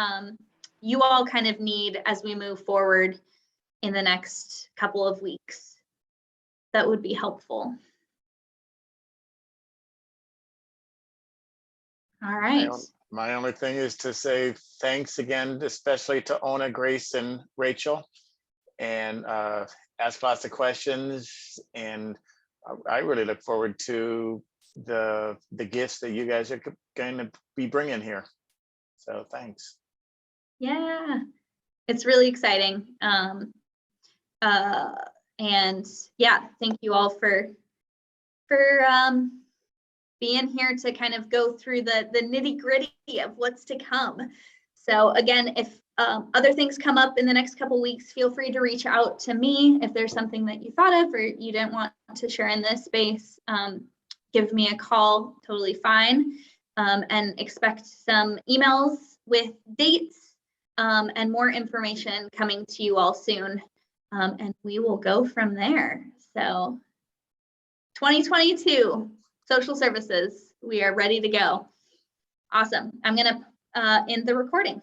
you all kind of need as we move forward in the next couple of weeks that would be helpful. All right. My only thing is to say thanks again, especially to Ona, Grace, and Rachel, and ask lots of questions. And I really look forward to the gifts that you guys are going to be bringing here. So thanks. Yeah, it's really exciting. And yeah, thank you all for being here to kind of go through the nitty-gritty of what's to come. So again, if other things come up in the next couple of weeks, feel free to reach out to me if there's something that you thought of or you didn't want to share in this space. Give me a call, totally fine. And expect some emails with dates and more information coming to you all soon. And we will go from there. So 2022 social services, we are ready to go. Awesome. I'm going to end the recording.